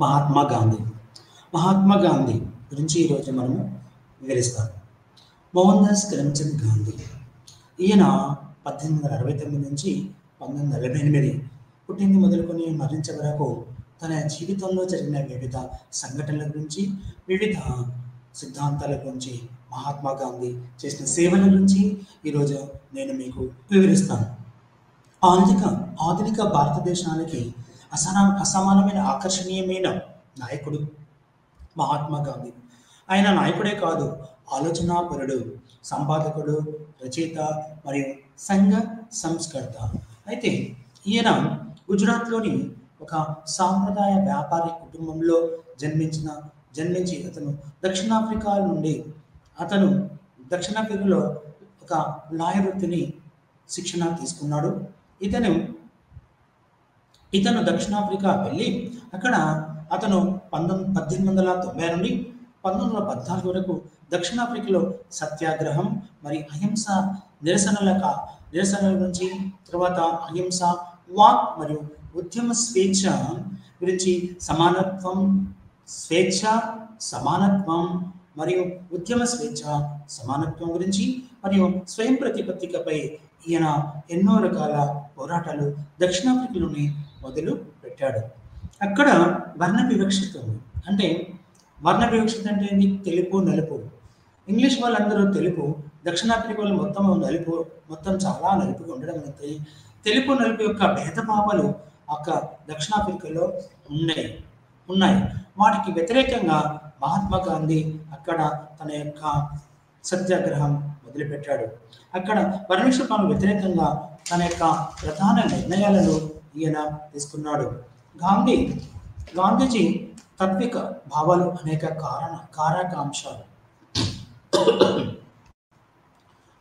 మహాత్మా గాంధీ. మహాత్మా గాంధీ గురించి ఈరోజు మనము వివరిస్తాం. మోహన్ దాస్ కరమ్చంద్ గాంధీ. ఈయన 1869 నుంచి 1948 పుట్టింది మొదలుకొని మరణించే వరకు తన జీవితంలో జరిగిన వివిధ సంఘటనల గురించి, వివిధ సిద్ధాంతాల గురించి, మహాత్మా గాంధీ చేసిన సేవల గురించి ఈరోజు నేను మీకు వివరిస్తాను. ఆధునిక భారతదేశానికి అసమానమైన ఆకర్షణీయమైన నాయకుడు మహాత్మా గాంధీ. ఆయన నాయకుడే కాదు, ఆలోచనాపరుడు, సంపాదకుడు, రచయిత మరియు సంఘ సంస్కర్త. అయితే ఈయన గుజరాత్లోని ఒక సాంప్రదాయ వ్యాపారి కుటుంబంలో జన్మించి అతను దక్షిణాఫ్రికాలో ఒక లాయర్ వృత్తిని శిక్షణ తీసుకున్నాడు. ఇతను దక్షిణాఫ్రికా వెళ్ళి అక్కడ అతను 1890 నుండి 1914 వరకు దక్షిణాఫ్రికాలో సత్యాగ్రహం మరియు అహింస నిరసనల గురించి, తర్వాత అహింస, వాక్ మరియు ఉద్యమ స్వేచ్ఛ గురించి, సమానత్వం మరియు ఉద్యమ స్వేచ్ఛ సమానత్వం గురించి మరియు స్వయం ప్రతిపత్తికపై ఈయన ఎన్నో రకాల పోరాటాలు దక్షిణాఫ్రికాలోని మొదలు పెట్టాడు. అక్కడ వర్ణ వివక్షత ఉంది. అంటే వర్ణ వివక్షత అంటే ఏంటి? తెలుపు నలుపు. ఇంగ్లీష్ వాళ్ళందరూ తెలుపు, దక్షిణాఫ్రికా వాళ్ళు మొత్తం చాలా నలుపుగా ఉండడం అనేది తెలుపు నలుపు యొక్క భేదభావాలు దక్షిణాఫ్రికాలో ఉన్నాయి. వాటికి వ్యతిరేకంగా మహాత్మా గాంధీ అక్కడ తన యొక్క సత్యాగ్రహం మొదలుపెట్టాడు. అక్కడ వర్ణవిషపాలకు వ్యతిరేకంగా తన యొక్క ప్రధాన నిర్ణయాలను ఈయన తీసుకున్నాడు. గాంధీజీ తాత్విక భావాలు అనేక కారకాంశాలు.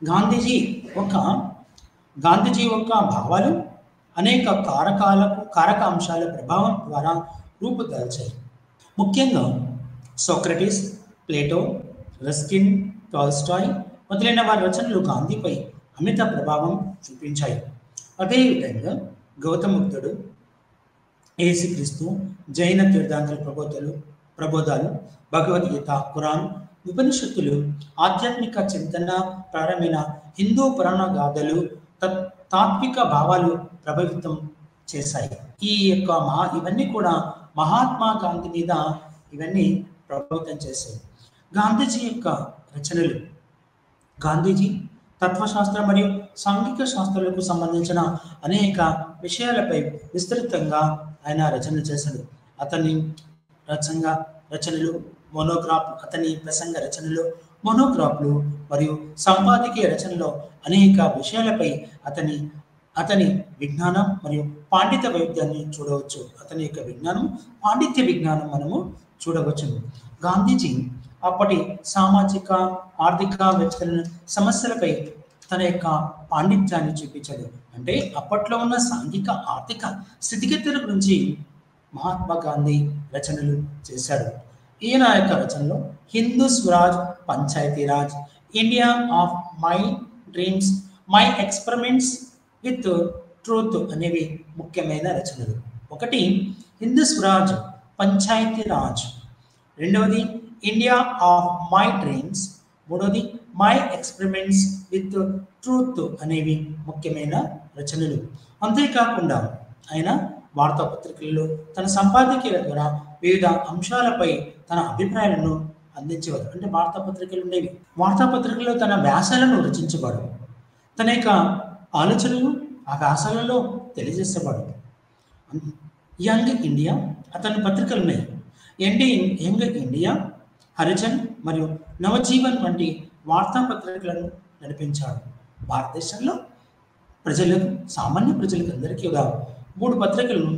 గాంధీజీ యొక్క భావాలు అనేక కారకాంశాల ప్రభావం ద్వారా రూపుదాల్చాయి. ముఖ్యంగా సోక్రటీస్, ప్లేటో, రస్కిన్, టాల్స్టాయ్ మొదలైన వారి రచనలు గాంధీపై అమిత ప్రభావం చూపించాయి. అదేవిధంగా గౌతమ బుద్ధుడు, యేసుక్రీస్తు, జైన తీర్థాంకర ప్రబోధాలు, భగవద్గీత, ఖురాన్, ఉపనిషత్తులు, ఆధ్యాత్మిక చింతన ప్రారంభమైన హిందూ పురాణ గాథలు తాత్విక భావాలు ప్రభావితం చేశాయి. ఇవన్నీ కూడా మహాత్మా గాంధీ మీద ప్రభావితం చేశాయి. గాంధీజీ యొక్క రచనలు. గాంధీజీ తత్వశాస్త్ర మరియు సాంఘిక శాస్త్రాలకు సంబంధించిన అనేక విషయాలపై విస్తృతంగా ఆయన రచనలు చేశాడు. అతని ప్రసంగ రచనలు, మోనోగ్రాఫ్లు మరియు సంపాదకీయ రచనలో అనేక విషయాలపై అతని విజ్ఞానం మరియు పాండిత్య వైవిధ్యాన్ని చూడవచ్చు. అతని యొక్క పాండిత్య విజ్ఞానం మనము చూడవచ్చు. గాంధీజీ అప్పటి సామాజిక, ఆర్థిక, వ్యవస్థల సమస్యలపై తన యొక్క పాండిత్యాన్ని చూపించాడు. అంటే అప్పట్లో ఉన్న సాంఘిక, ఆర్థిక స్థితిగతుల గురించి మహాత్మా గాంధీ రచనలు చేశాడు. ఈయన యొక్క రచనలో Hindu Swaraj, Panchayati Raj, India of my dreams, my experiments with truth అనేవి ముఖ్యమైన రచనలు. ఒకటి హిందూ స్వరాజ్, పంచాయతీరాజ్. రెండవది ఇండియా ఆఫ్ మై డ్రీమ్స్. మూడవది మై ఎక్స్పెరిమెంట్స్ విత్ ట్రూత్ అనేవి ముఖ్యమైన రచనలు. అంతేకాకుండా ఆయన వార్తాపత్రికల్లో తన సంపాదకీయాల ద్వారా వివిధ అంశాలపై తన అభిప్రాయాలను అందించేవారు. అంటే వార్తాపత్రికలు ఉండేవి. వార్తాపత్రికల్లో తన వ్యాసాలను రచించేవాడు. తన యొక్క ఆలోచనలు ఆ వ్యాసాలలో తెలియజేసేవాడు. యంగ్ ఇండియా అతని పత్రికలు ఉన్నాయి. యంగ్ ఇండియా, హరిజన్ మరియు నవజీవన్ వంటి వార్తాపత్రికలను నడిపించాడు. భారతదేశంలో సామాన్య ప్రజలకు అందరికీ 3 పత్రికలను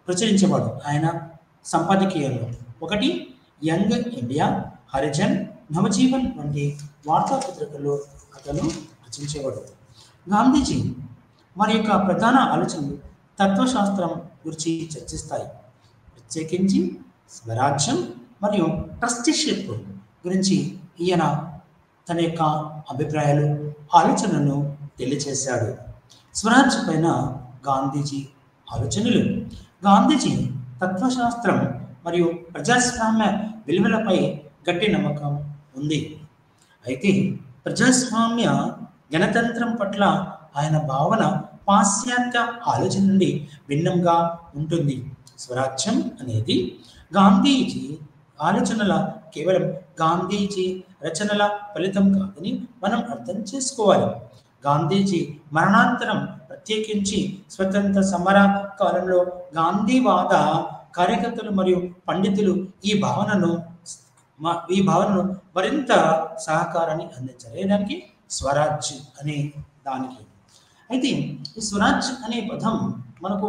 ప్రచురించేవాడు ఆయన సంపాదకీయాల్లో. ఒకటి యంగ్ ఇండియా, హరిజన్, నవజీవన్ వంటి వార్తాపత్రికల్లో అతను రచించేవాడు. గాంధీజీ వారి యొక్క ప్రధాన ఆలోచనలు తత్వశాస్త్రం గురించి చర్చిస్తాయి. ప్రత్యేకించి స్వరాజ్యం మరియు ట్రస్టీషిప్ గురించి ఈయన తన యొక్క అభిప్రాయాలు, ఆలోచనలను తెలియచేశాడు. స్వరాజ్ పైన గాంధీజీ ఆలోచనలు. గాంధీజీ తత్వశాస్త్రం మరియు ప్రజాస్వామ్య విలువలపై గట్టి నమ్మకం ఉంది. అయితే ప్రజాస్వామ్య గణతంత్రం పట్ల ఆయన భావన పాశ్చాత్య ఆలోచన నుండి భిన్నంగా ఉంటుంది. స్వరాజ్యం అనేది గాంధీజీ ఆలోచనల కేవలం గాంధీజీ రచనల ఫలితం కాదని మనం అర్థం చేసుకోవాలి. గాంధీజీ మరణాంతరం ప్రత్యేకించి స్వతంత్ర సమర కాలంలో గాంధీవాద కార్యకర్తలు మరియు పండితులు ఈ భావనను మరింత సహకారాన్ని అందించలేదానికి స్వరాజ్ అనే దానికి. అయితే ఈ స్వరాజ్ అనే పదం మనకు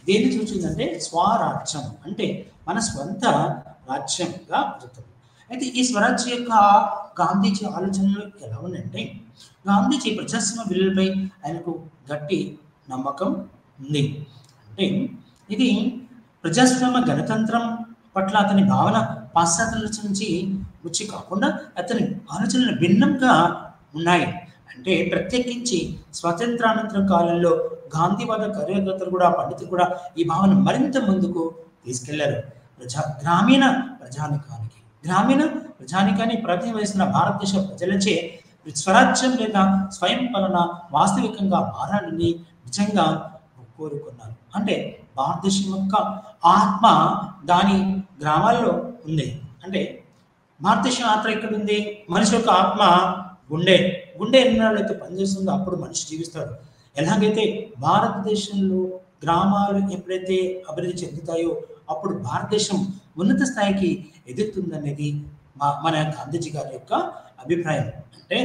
దేన్ని సూచిందంటే స్వరాజ్యం అంటే మన స్వంత రాజ్యంగా అర్థం. అయితే ఈ స్వరాజ్యం యొక్క గాంధీజీ ఆలోచనలు ఎలా ఉన్నాయంటే గాంధీజీ ప్రజాస్వామ్య విలువలపై ఆయనకు గట్టి నమ్మకం ఉంది. అంటే ఇది ప్రజాస్వామ్య గణతంత్రం పట్ల అతని భావన పాశ్చాత్యుల నుంచి వచ్చి కాకుండా అతని ఆలోచనలు భిన్నంగా ఉన్నాయి. అంటే ప్రత్యేకించి స్వాతంత్రానంతరం కాలంలో గాంధీవాద కార్యకర్తలు కూడా పండితులు కూడా ఈ భావన మరింత ముందుకు తీసుకెళ్లారు. గ్రామీణ ప్రజానికాన్ని ప్రాతినిధ్యం వహిస్తున్న భారతదేశ ప్రజలచే స్వరాజ్యం లేదా స్వయం పాలన వాస్తవికంగా మారాలని నిజంగా కోరుకున్నారు. అంటే భారతదేశం యొక్క ఆత్మ దాని గ్రామాల్లో ఉంది. అంటే భారతదేశం ఆత్మ ఎక్కడ ఉంది? మనిషి యొక్క ఆత్మ గుండె ఎన్నాళ్ళైతే పనిచేస్తుందో అప్పుడు మనిషి జీవిస్తాడు. ఎలాగైతే భారతదేశంలో గ్రామాలు ఎప్పుడైతే అభివృద్ధి చెందుతాయో అప్పుడు భారతదేశం ఉన్నత స్థాయికి ఎదుగుతుందనేది మన గాంధీజీ గారి యొక్క అభిప్రాయం. అంటే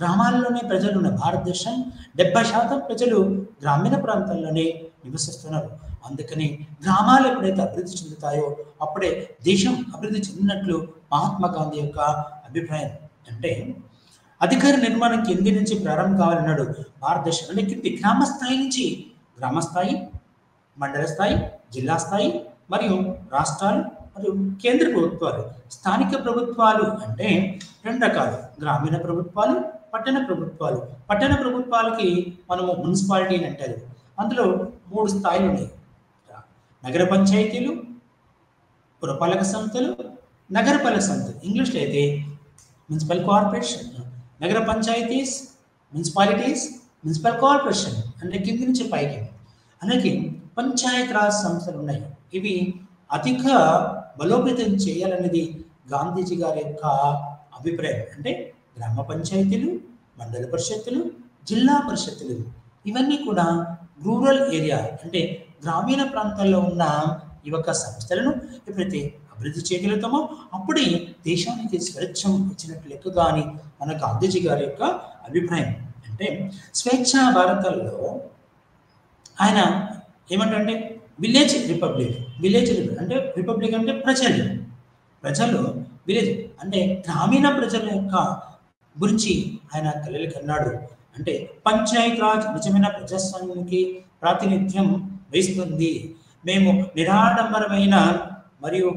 గ్రామాల్లోనే ప్రజలు ఉన్న భారతదేశం 70% ప్రజలు గ్రామీణ ప్రాంతాల్లోనే నివసిస్తున్నారు. అందుకని గ్రామాలు ఎప్పుడైతే అభివృద్ధి చెందుతాయో అప్పుడే దేశం అభివృద్ధి చెందినట్లు మహాత్మా గాంధీ యొక్క అభిప్రాయం. అంటే అధికార నిర్మాణం కింది నుంచి ప్రారంభం కావాలన్నాడు. భారతదేశం అంటే కింది గ్రామ స్థాయి, మండల స్థాయి, జిల్లా స్థాయి మరియు రాష్ట్రాలు మరియు కేంద్ర ప్రభుత్వాలు. స్థానిక ప్రభుత్వాలు అంటే 2 రకాలు: గ్రామీణ ప్రభుత్వాలు, పట్టణ ప్రభుత్వాలు. పట్టణ ప్రభుత్వాలకి మనము మున్సిపాలిటీ అని అంటారు. అందులో 3 స్థాయిలు ఉన్నాయి: నగర పంచాయతీలు, పురపాలక సంస్థలు, నగరపాలక సంస్థలు. ఇంగ్లీష్లో అయితే మున్సిపల్ కార్పొరేషన్, నగర పంచాయతీస్, మున్సిపాలిటీస్, మున్సిపల్ కార్పొరేషన్ అంటే కింది నుంచి పైకి. అలాగే పంచాయత్ రాజ్ సంస్థలు ఉన్నాయి. ఇవి అధిక బలోపేతం చేయాలనేది గాంధీజీ గారి యొక్క అభిప్రాయం. అంటే గ్రామ పంచాయతీలు, మండల పరిషత్తులు, జిల్లా పరిషత్తులు ఇవన్నీ కూడా రూరల్ ఏరియా అంటే గ్రామీణ ప్రాంతాల్లో ఉన్న ఈ యొక్క సంస్థలను ఎప్పుడైతే అభివృద్ధి చేయగలుగుతామో అప్పుడే దేశానికి స్వచ్ఛం ఇచ్చినట్లు లెక్కగా అని మన గాంధీజీ గారి యొక్క అభిప్రాయం. అంటే స్వేచ్ఛా భారతాల్లో ఆయన ఏమంటే విలేజ్ రిపబ్లిక్ అంటే రిపబ్లిక్ అంటే ప్రజలు విలేజ్ అంటే గ్రామీణ ప్రజల యొక్క గురించి ఆయన కలలు కన్నాడు. అంటే పంచాయత్ రాజ్ నిజమైన ప్రజాస్వామ్యానికి ప్రాతినిధ్యం వహిస్తుంది. మేము నిరాడంబరమైన మరియు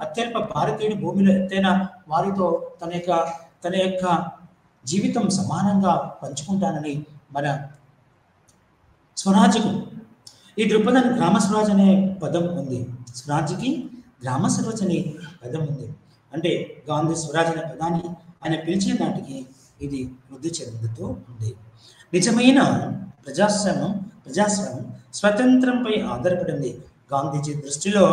అత్యల్ప భారతీయుడి భూమిలో ఎత్తైన వారితో తన యొక్క జీవితం సమానంగా పంచుకుంటానని మన స్వరాజ్కు ఈ దృక్పథాన్ని గ్రామ స్వరాజ్ అనే పదం ఉంది. స్వరాజ్కి గ్రామ స్వరాజ్ అనే పదం ఉంది. అంటే గాంధీ స్వరాజ్ అనే పదాన్ని ఆయన పిలిచే నాటికి ఇది వృద్ధి చెందుతూ ఉంది. నిజమైన ప్రజాస్వామ్యం స్వతంత్రంపై ఆధారపడింది. గాంధీజీ దృష్టిలో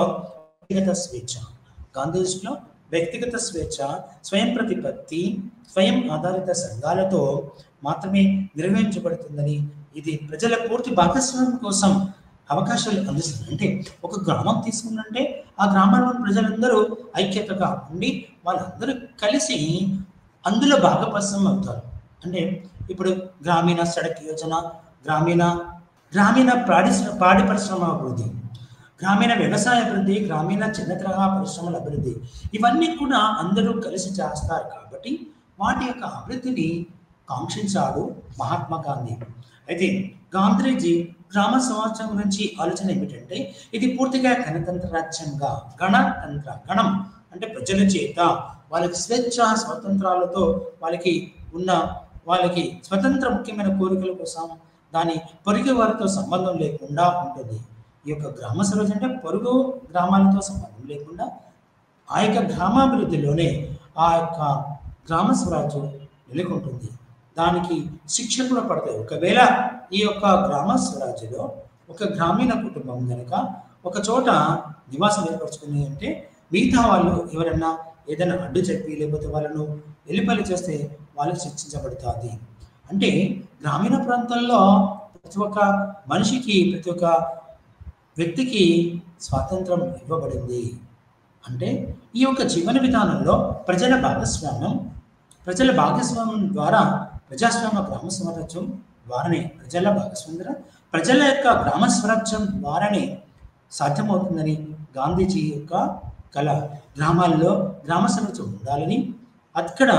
వ్యక్తిగత స్వేచ్ఛ, స్వయం ప్రతిపత్తి, స్వయం ఆధారిత సంఘాలతో మాత్రమే నిర్వహించబడుతుందని, ఇది ప్రజల పూర్తి భాగస్వామ్యం కోసం అవకాశాలు అందిస్తుంది. అంటే ఒక గ్రామం తీసుకుంటే ఆ గ్రామంలోని ప్రజలందరూ ఐక్యతగా ఉండి వాళ్ళందరూ కలిసి అందులో భాగస్వామ్యం అవుతారు. అంటే ఇప్పుడు గ్రామీణ సడక్ యోజన, గ్రామీణ పాడి పరిశ్రమ అభివృద్ధి, గ్రామీణ వ్యవసాయ అభివృద్ధి, గ్రామీణ చిన్న తరహా పరిశ్రమల అభివృద్ధి ఇవన్నీ కూడా అందరూ కలిసి చేస్తారు. కాబట్టి వాటి యొక్క అభివృద్ధిని కాంక్షించాడు మహాత్మా గాంధీ. అయితే గాంధీజీ గ్రామ సమాజం గురించి ఆలోచన ఏమిటంటే ఇది పూర్తిగా గణతంత్ర రాజ్యంగా, గణం అంటే ప్రజల చేత వాళ్ళకి స్వేచ్ఛ స్వాతంత్రాలతో వాళ్ళకి స్వతంత్ర ముఖ్యమైన కోరికల కోసం దాని పొరుగు వారితో సంబంధం లేకుండా ఉంటుంది. ఈ యొక్క గ్రామ స్వరాజ్యం అంటే పొరుగు గ్రామాలతో సంబంధం లేకుండా ఆ యొక్క గ్రామాభివృద్ధిలోనే ఆ యొక్క గ్రామ స్వరాజ్యం నెలకొంటుంది. దానికి శిక్ష కూడా పడతాయి. ఒకవేళ ఈ యొక్క గ్రామ స్వరాజ్యంలో ఒక గ్రామీణ కుటుంబం కనుక ఒక చోట నివాసం ఏర్పరచుకుని అంటే మిగతా వాళ్ళు ఎవరన్నా ఏదైనా అడ్డు చెప్పి లేకపోతే వాళ్ళను వెలిపల్లి చేస్తే వాళ్ళకి శిక్షించబడుతుంది. అంటే గ్రామీణ ప్రాంతాల్లో ప్రతి ఒక్క మనిషికి ప్రతి ఒక్క వ్యక్తికి స్వాతంత్రం ఇవ్వబడింది. అంటే ఈ యొక్క జీవన విధానంలో ప్రజల భాగస్వామ్యం ద్వారా ప్రజాస్వామ్య గ్రామ స్వరాజ్యం ద్వారానే ప్రజల యొక్క గ్రామ స్వరాజ్యం ద్వారానే సాధ్యమవుతుందని గాంధీజీ యొక్క కళ. గ్రామాల్లో గ్రామ స్వరాజ్యం ఉండాలని అక్కడ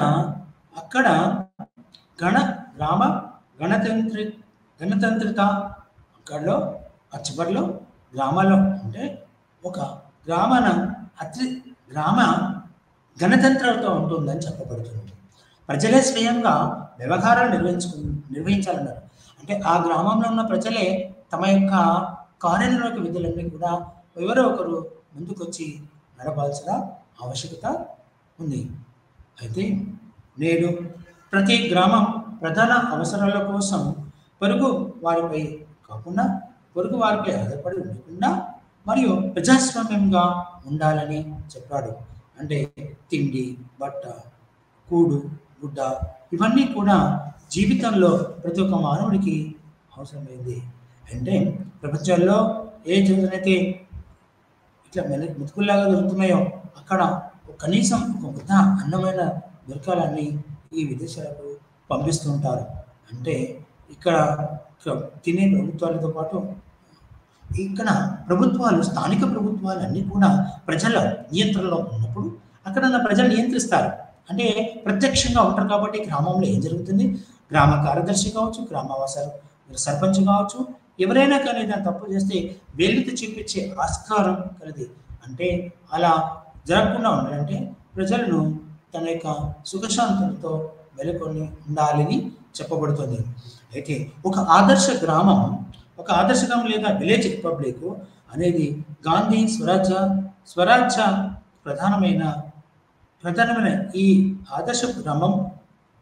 గ్రామ గణతంత్రిత అక్కడలో ఆ చివరిలో గ్రామాల్లో అంటే ఒక గ్రామ గణతంత్రంతో ఉంటుందని చెప్పబడుతుంది. ప్రజలే స్వయంగా వ్యవహారాలు నిర్వహించాలన్నారు. అంటే ఆ గ్రామంలో ఉన్న ప్రజలే తమ యొక్క కార్యనిర్వాహక విధులన్నీ కూడా ఎవరో ఒకరు ముందుకొచ్చి నడపాల్సిన ఆవశ్యకత ఉంది. అయితే నేడు ప్రతి గ్రామం ప్రధాన అవసరాల కోసం పొరుగు వారిపై ఆధారపడి ఉండకుండా మరియు ప్రజాస్వామ్యంగా ఉండాలని చెప్పాడు. అంటే తిండి, బట్ట, కూడు, గుడ్డ ఇవన్నీ కూడా జీవితంలో ప్రతి ఒక్క మానవుడికి అవసరమైంది. అంటే ప్రపంచంలో ఏ చోటనైతే ఇట్లా మెతుకుల్లాగా దొరుకుతున్నాయో అక్కడ కనీసం ఒక ముద్ద అన్నమైన దొరకాలని ఈ విదేశాలకు పంపిస్తుంటారు. అంటే ఇక్కడ తినే ప్రభుత్వాలతో పాటు ఇక్కడ స్థానిక ప్రభుత్వాలు అన్నీ కూడా ప్రజల నియంత్రణలో ఉన్నప్పుడు అక్కడ ప్రజలు నియంత్రిస్తారు. అంటే ప్రత్యక్షంగా ఉంటారు కాబట్టి గ్రామంలో ఏం జరుగుతుంది, గ్రామ కార్యదర్శి కావచ్చు, సర్పంచ్ కావచ్చు, ఎవరైనా కానీ దాన్ని తప్పు చేస్తే వేలుతో చూపించే ఆస్కారం కలది. అంటే అలా జరగకుండా ఉండాలంటే ప్రజలను తన యొక్క సుఖశాంతులతో వెలుకొని ఉండాలని చెప్పబడుతుంది. అయితే ఒక ఆదర్శ గ్రామం లేదా విలేజ్ రిపబ్లిక్ అనేది గాంధీ స్వరాజ్య ప్రధానమైన ఈ ఆదర్శ గ్రామం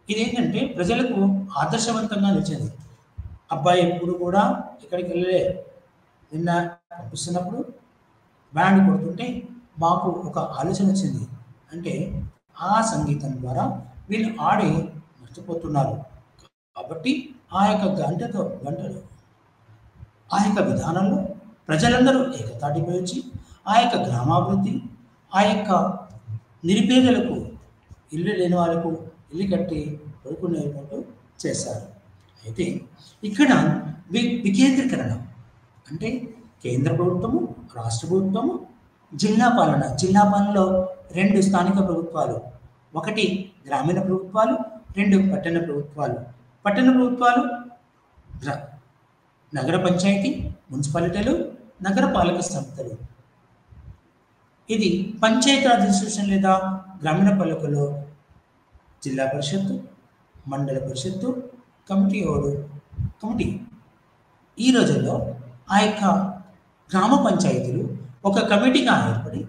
ఇదేంటంటే ప్రజలకు ఆదర్శవంతంగా నిలిచింది. అబ్బాయి ఎప్పుడు కూడా ఎక్కడికి వెళ్ళలే. నిన్న పంపిస్తున్నప్పుడు బ్యాండ్ కొడుతుంటే మాకు ఒక ఆలోచన వచ్చింది. అంటే ఆ సంగీతం ద్వారా వీళ్ళు ఆడి మర్చిపోతున్నారు కాబట్టి ఆ యొక్క గంటలు ఆ యొక్క విధానంలో ప్రజలందరూ ఏకతాటిపై వచ్చి ఆ యొక్క గ్రామాభివృద్ధి, ఆ యొక్క నిరుపేదలకు ఇల్లు లేని వాళ్ళకు ఇల్లు కట్టి పడుకునేటట్టు చేశారు. అయితే ఇక్కడ వికేంద్రీకరణ అంటే కేంద్ర ప్రభుత్వము, రాష్ట్ర ప్రభుత్వము, జిల్లా పాలనలో 2 స్థానిక ప్రభుత్వాలు, 1 గ్రామీణ ప్రభుత్వాలు, 2 పట్టణ ప్రభుత్వాలు నగర పంచాయతీ, మున్సిపాలిటీలు, నగరపాలక సంస్థలు. ఇది పంచాయతీరాజ్ ఇన్స్టిట్యూషన్ లేదా గ్రామీణ పాలకులు జిల్లా పరిషత్తు, మండల పరిషత్తు, కమిటీ. ఈ రోజుల్లో ఆ యొక్క గ్రామ పంచాయతీలు ఒక కమిటీగా ఏర్పడి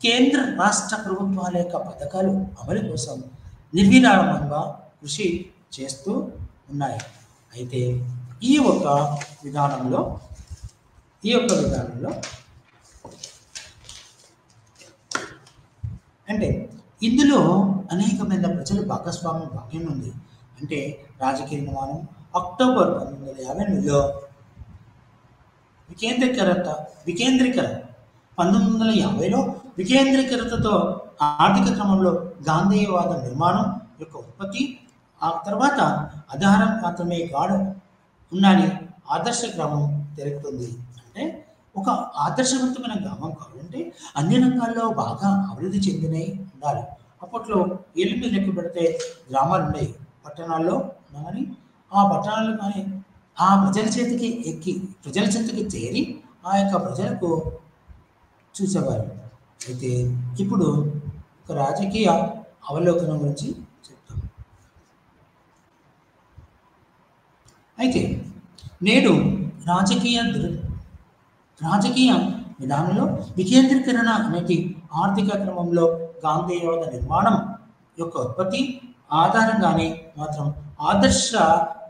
కేంద్ర రాష్ట్ర ప్రభుత్వాల యొక్క పథకాలు అమలు కోసం నిర్విరామంగా కృషి చేస్తూ ఉన్నాయి. అయితే ఈ యొక్క విధానంలో అంటే ఇందులో అనేకమైన ప్రజల భాగ్యం ఉంది. అంటే రాజకీయ నిర్మాణం అక్టోబర్ 1958లో వికేంద్రీకరణ 1950లో వికేంద్రీకరణతో ఆర్థిక క్రమంలో గాంధీయవాద నిర్మాణం యొక్క ఉత్పత్తి, ఆ తర్వాత ఆధారం మాత్రమే గాడు ఉన్నని ఆదర్శ గ్రామం తెలుపుతుంది. అంటే ఒక ఆదర్శవంతమైన గ్రామం కావాలంటే అన్ని రంగాల్లో బాగా అభివృద్ధి చెందినవి ఉండాలి. అప్పట్లో ఏళ్ళు మీద లెక్క పెడితే గ్రామాలు ఉన్నాయి, పట్టణాల్లో కానీ ఆ పట్టణాల్లో కానీ ఆ ప్రజల చేతికి చేరి ఆ యొక్క ప్రజలకు చూసేవారు. అయితే ఇప్పుడు ఒక రాజకీయ అవలోకనం గురించి చెప్తాం. అయితే నేడు రాజకీయ రాజకీయ విధానంలో వికేంద్రీకరణ అనేది ఆర్థిక క్రమంలో గాంధేయవాద నిర్మాణం యొక్క ఉత్పత్తి ఆధారంగానే మాత్రం ఆదర్శ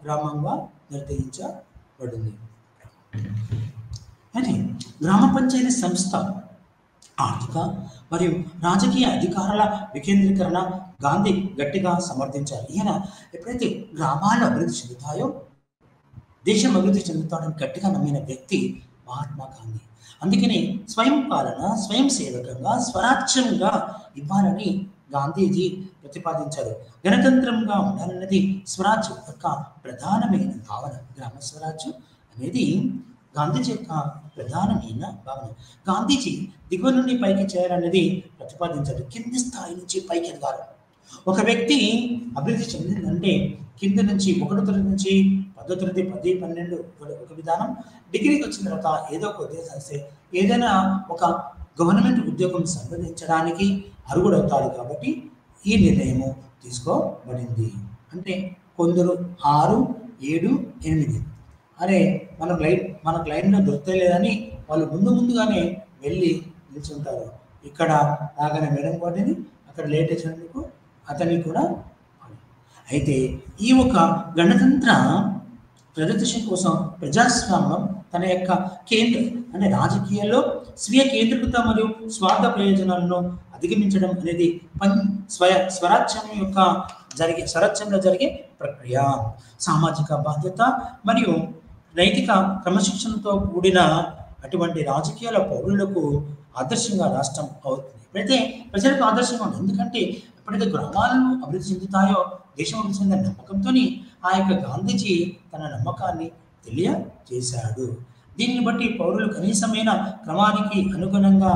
గ్రామంగా నిర్ణయించబడింది. అయితే గ్రామ పంచాయతీ సంస్థ ఆర్థిక మరియు రాజకీయ అధికారాల వికేంద్రీకరణ గాంధీ గట్టిగా సమర్థించారు. ఈయన ఎప్పుడైతే గ్రామాలు అభివృద్ధి చెందుతాయో దేశం అభివృద్ధి చెందుతాడని గట్టిగా నమ్మిన వ్యక్తి మహాత్మా గాంధీ. అందుకని స్వయం పాలన, స్వయం సేవకంగా, స్వరాజ్యంగా ఇవ్వాలని గాంధీజీ ప్రతిపాదించారు. గణతంత్రంగా ఉండాలన్నది స్వరాజ్యం యొక్క ప్రధానమైన భావన. గ్రామ స్వరాజ్యం అనేది గాంధీజీ యొక్క ప్రధానమైన భావన. గాంధీజీ దిగువ నుండి పైకి చేయాలన్నది ప్రతిపాదించారు. కింది స్థాయి నుంచి పైకి ఎదగాలి. ఒక వ్యక్తి అభివృద్ధి చెందిందంటే కింద నుంచి 1వ తరగతి నుంచి 10వ తరగతి 10, 12 ఒక విధానం, డిగ్రీకి వచ్చిన తర్వాత ఏదో ఒక ఉద్యోగం ఏదైనా ఒక గవర్నమెంట్ ఉద్యోగం సంపాదించడానికి అర్హుడవుతాడు. కాబట్టి ఈ నిర్ణయము తీసుకోబడింది. అంటే కొందరు 6, 7, 8 అరే మనకు లైన్లో దొరకలేదని వాళ్ళు ముందుగానే వెళ్ళి నిల్చుంటారు. ఇక్కడ రాగానే మేడం పడింది, అక్కడ లేట్ వచ్చినందుకు అతనికి కూడా. అయితే ఈ ఒక గణతంత్ర ప్రదర్శన కోసం ప్రజాస్వామ్యం తన యొక్క అంటే రాజకీయాల్లో స్వీయ కేంద్రీకృత మరియు స్వార్థ ప్రయోజనాలను అధిగమించడం అనేది స్వరాజ్యంలో జరిగే ప్రక్రియ. సామాజిక బాధ్యత మరియు నైతిక క్రమశిక్షణతో కూడిన అటువంటి రాజకీయాల పౌరులకు ఆదర్శంగా రాష్ట్రం అవుతుంది. ఎప్పుడైతే ప్రజలకు ఆదర్శంగా ఉంటుంది, ఎందుకంటే ఎప్పుడైతే గ్రామాలను అభివృద్ధి చెందుతాయో దేశం అభివృద్ధి చెందిన నమ్మకంతో ఆ యొక్క గాంధీజీ తన నమ్మకాన్ని తెలియజేశాడు. దీనిని బట్టి పౌరులు కనీసమైన క్రమానికి అనుగుణంగా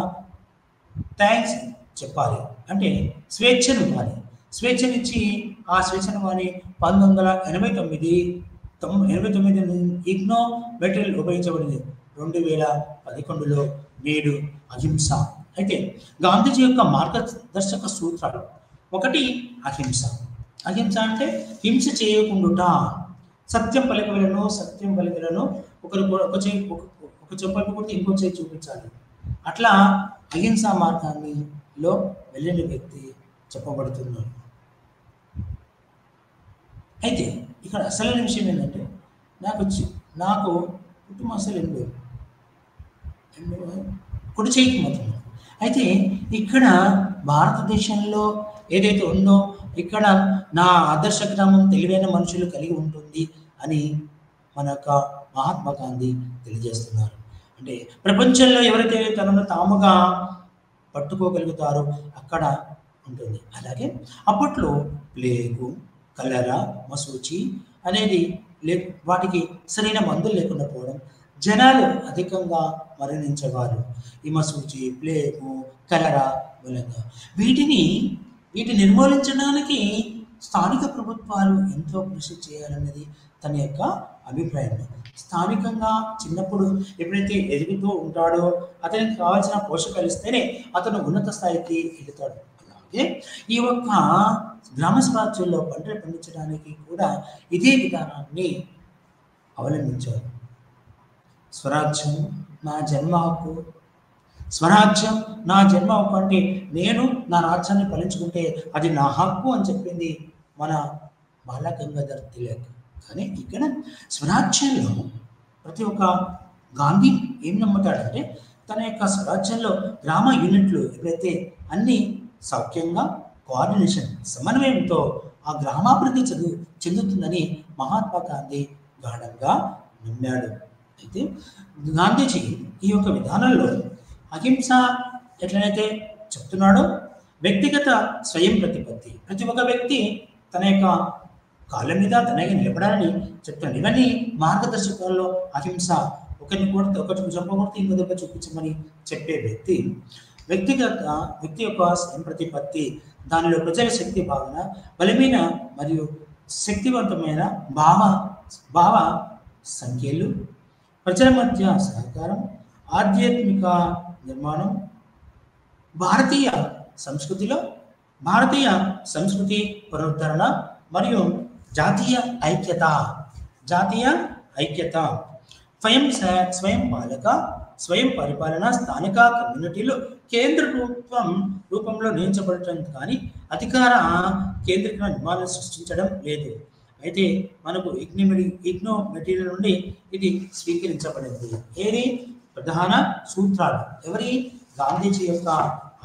థ్యాంక్స్ చెప్పాలి, అంటే స్వేచ్ఛను ఇవ్వాలి. స్వేచ్ఛనిచ్చి ఆ స్వేచ్ఛను వారి 1989 ఇగ్నో మెటీరియల్ ఉపయోగించబడింది. 2011లో నేడు అహింస. అయితే గాంధీజీ యొక్క మార్గదర్శక సూత్రాలు: 1 అహింస. అహింస అంటే హింస చేయకుండుట, సత్యం పలికలను ఒక చెప్పలు కొడితే ఇంకో చేయి చూపించాలి. అట్లా అహింసా మార్గాన్నిలో వెళ్ళిన వ్యక్తి చెప్పబడుతున్నాడు. అయితే ఇక్కడ అసలైన విషయం ఏంటంటే నాకు కుటుంబం అసలు కుడి చేయికి మాత్రం. అయితే ఇక్కడ భారతదేశంలో ఏదైతే ఉందో ఇక్కడ నా ఆదర్శ గ్రామం తెలివైన మనుషులు కలిగి ఉంటుంది అని మన యొక్క మహాత్మా గాంధీ తెలియజేస్తున్నారు. అంటే ప్రపంచంలో ఎవరైతే తనను తాముగా పట్టుకోగలుగుతారో అక్కడ ఉంటుంది. అలాగే అప్పట్లో ప్లేగు, కలరా, మసూచి అనేది వాటికి సరైన మందులు లేకుండా పోవడం, జనాలు అధికంగా మరణించేవారు. ఈ మసూచి, ప్లేగు, కలరా మూలంగా వీటిని నిర్మూలించడానికి స్థానిక ప్రభుత్వాలు ఎంతో కృషి చేయాలన్నది తన యొక్క అభిప్రాయం. స్థానికంగా చిన్నప్పుడు ఎప్పుడైతే ఎదుగుతూ ఉంటాడో అతనికి కావాల్సిన పోషకాలు ఇస్తేనే అతను ఉన్నత స్థాయికి వెళుతాడు. అలాగే ఈ ఒక్క గ్రామ స్వరాజ్యంలో పంటలు పండించడానికి కూడా ఇదే విధానాన్ని అవలంబించారు. స్వరాజ్యం నా జన్మ హక్కు, స్వరాజ్యం నా జన్మ హక్కు అంటే నేను నా రాజ్యాన్ని పాలించుకుంటే అది నా హక్కు అని చెప్పింది మన బాలగంగాధర్ తిలక్. కానీ ఇక్కడ స్వరాజ్యంలో ప్రతి ఒక్క గాంధీ ఏం నమ్ముతాడంటే తన యొక్క స్వరాజ్యంలో గ్రామ యూనిట్లు ఎప్పుడైతే అన్ని సౌఖ్యంగా కోఆర్డినేషన్ సమన్వయంతో ఆ గ్రామాభివృద్ధి చెందుతుందని మహాత్మా గాంధీ గాఢంగా నమ్మాడు. అయితే గాంధీజీ ఈ యొక్క విధానంలో అహింస ఎట్లనైతే చెప్తున్నాడో వ్యక్తిగత స్వయం ప్రతిపత్తి, ప్రతి ఒక్క వ్యక్తి తన యొక్క కాళ్ళ మీద తనకి నిలబడాలని చెప్తాడు. ఇవన్నీ మార్గదర్శకాల్లో అహింస, ఒకటి చెప్పకూడదు ఇంకో దగ్గర చూపించమని చెప్పే వ్యక్తి యొక్క స్వయం ప్రతిపత్తి, దానిలో ప్రజల శక్తి భావన, బలమైన మరియు శక్తివంతమైన భావ సంఖ్యలు, ప్రజల మధ్య సహకారం, ఆధ్యాత్మిక నిర్మాణం, భారతీయ సంస్కృతి పునరుద్ధరణ మరియు జాతీయ ఐక్యత, స్వయం పాలక, స్వయం పరిపాలన స్థానిక కమ్యూనిటీలు కేంద్ర ప్రభుత్వం రూపంలో నియమించబడటం కానీ అధికార కేంద్రీకరణ నియమాలను సృష్టించడం లేదు. అయితే మనకు ఇగ్నో మెటీరియల్ నుండి ఇది స్వీకరించబడింది. ఏది ప్రధాన సూత్రాలు ఎవరి గాంధీజీ యొక్క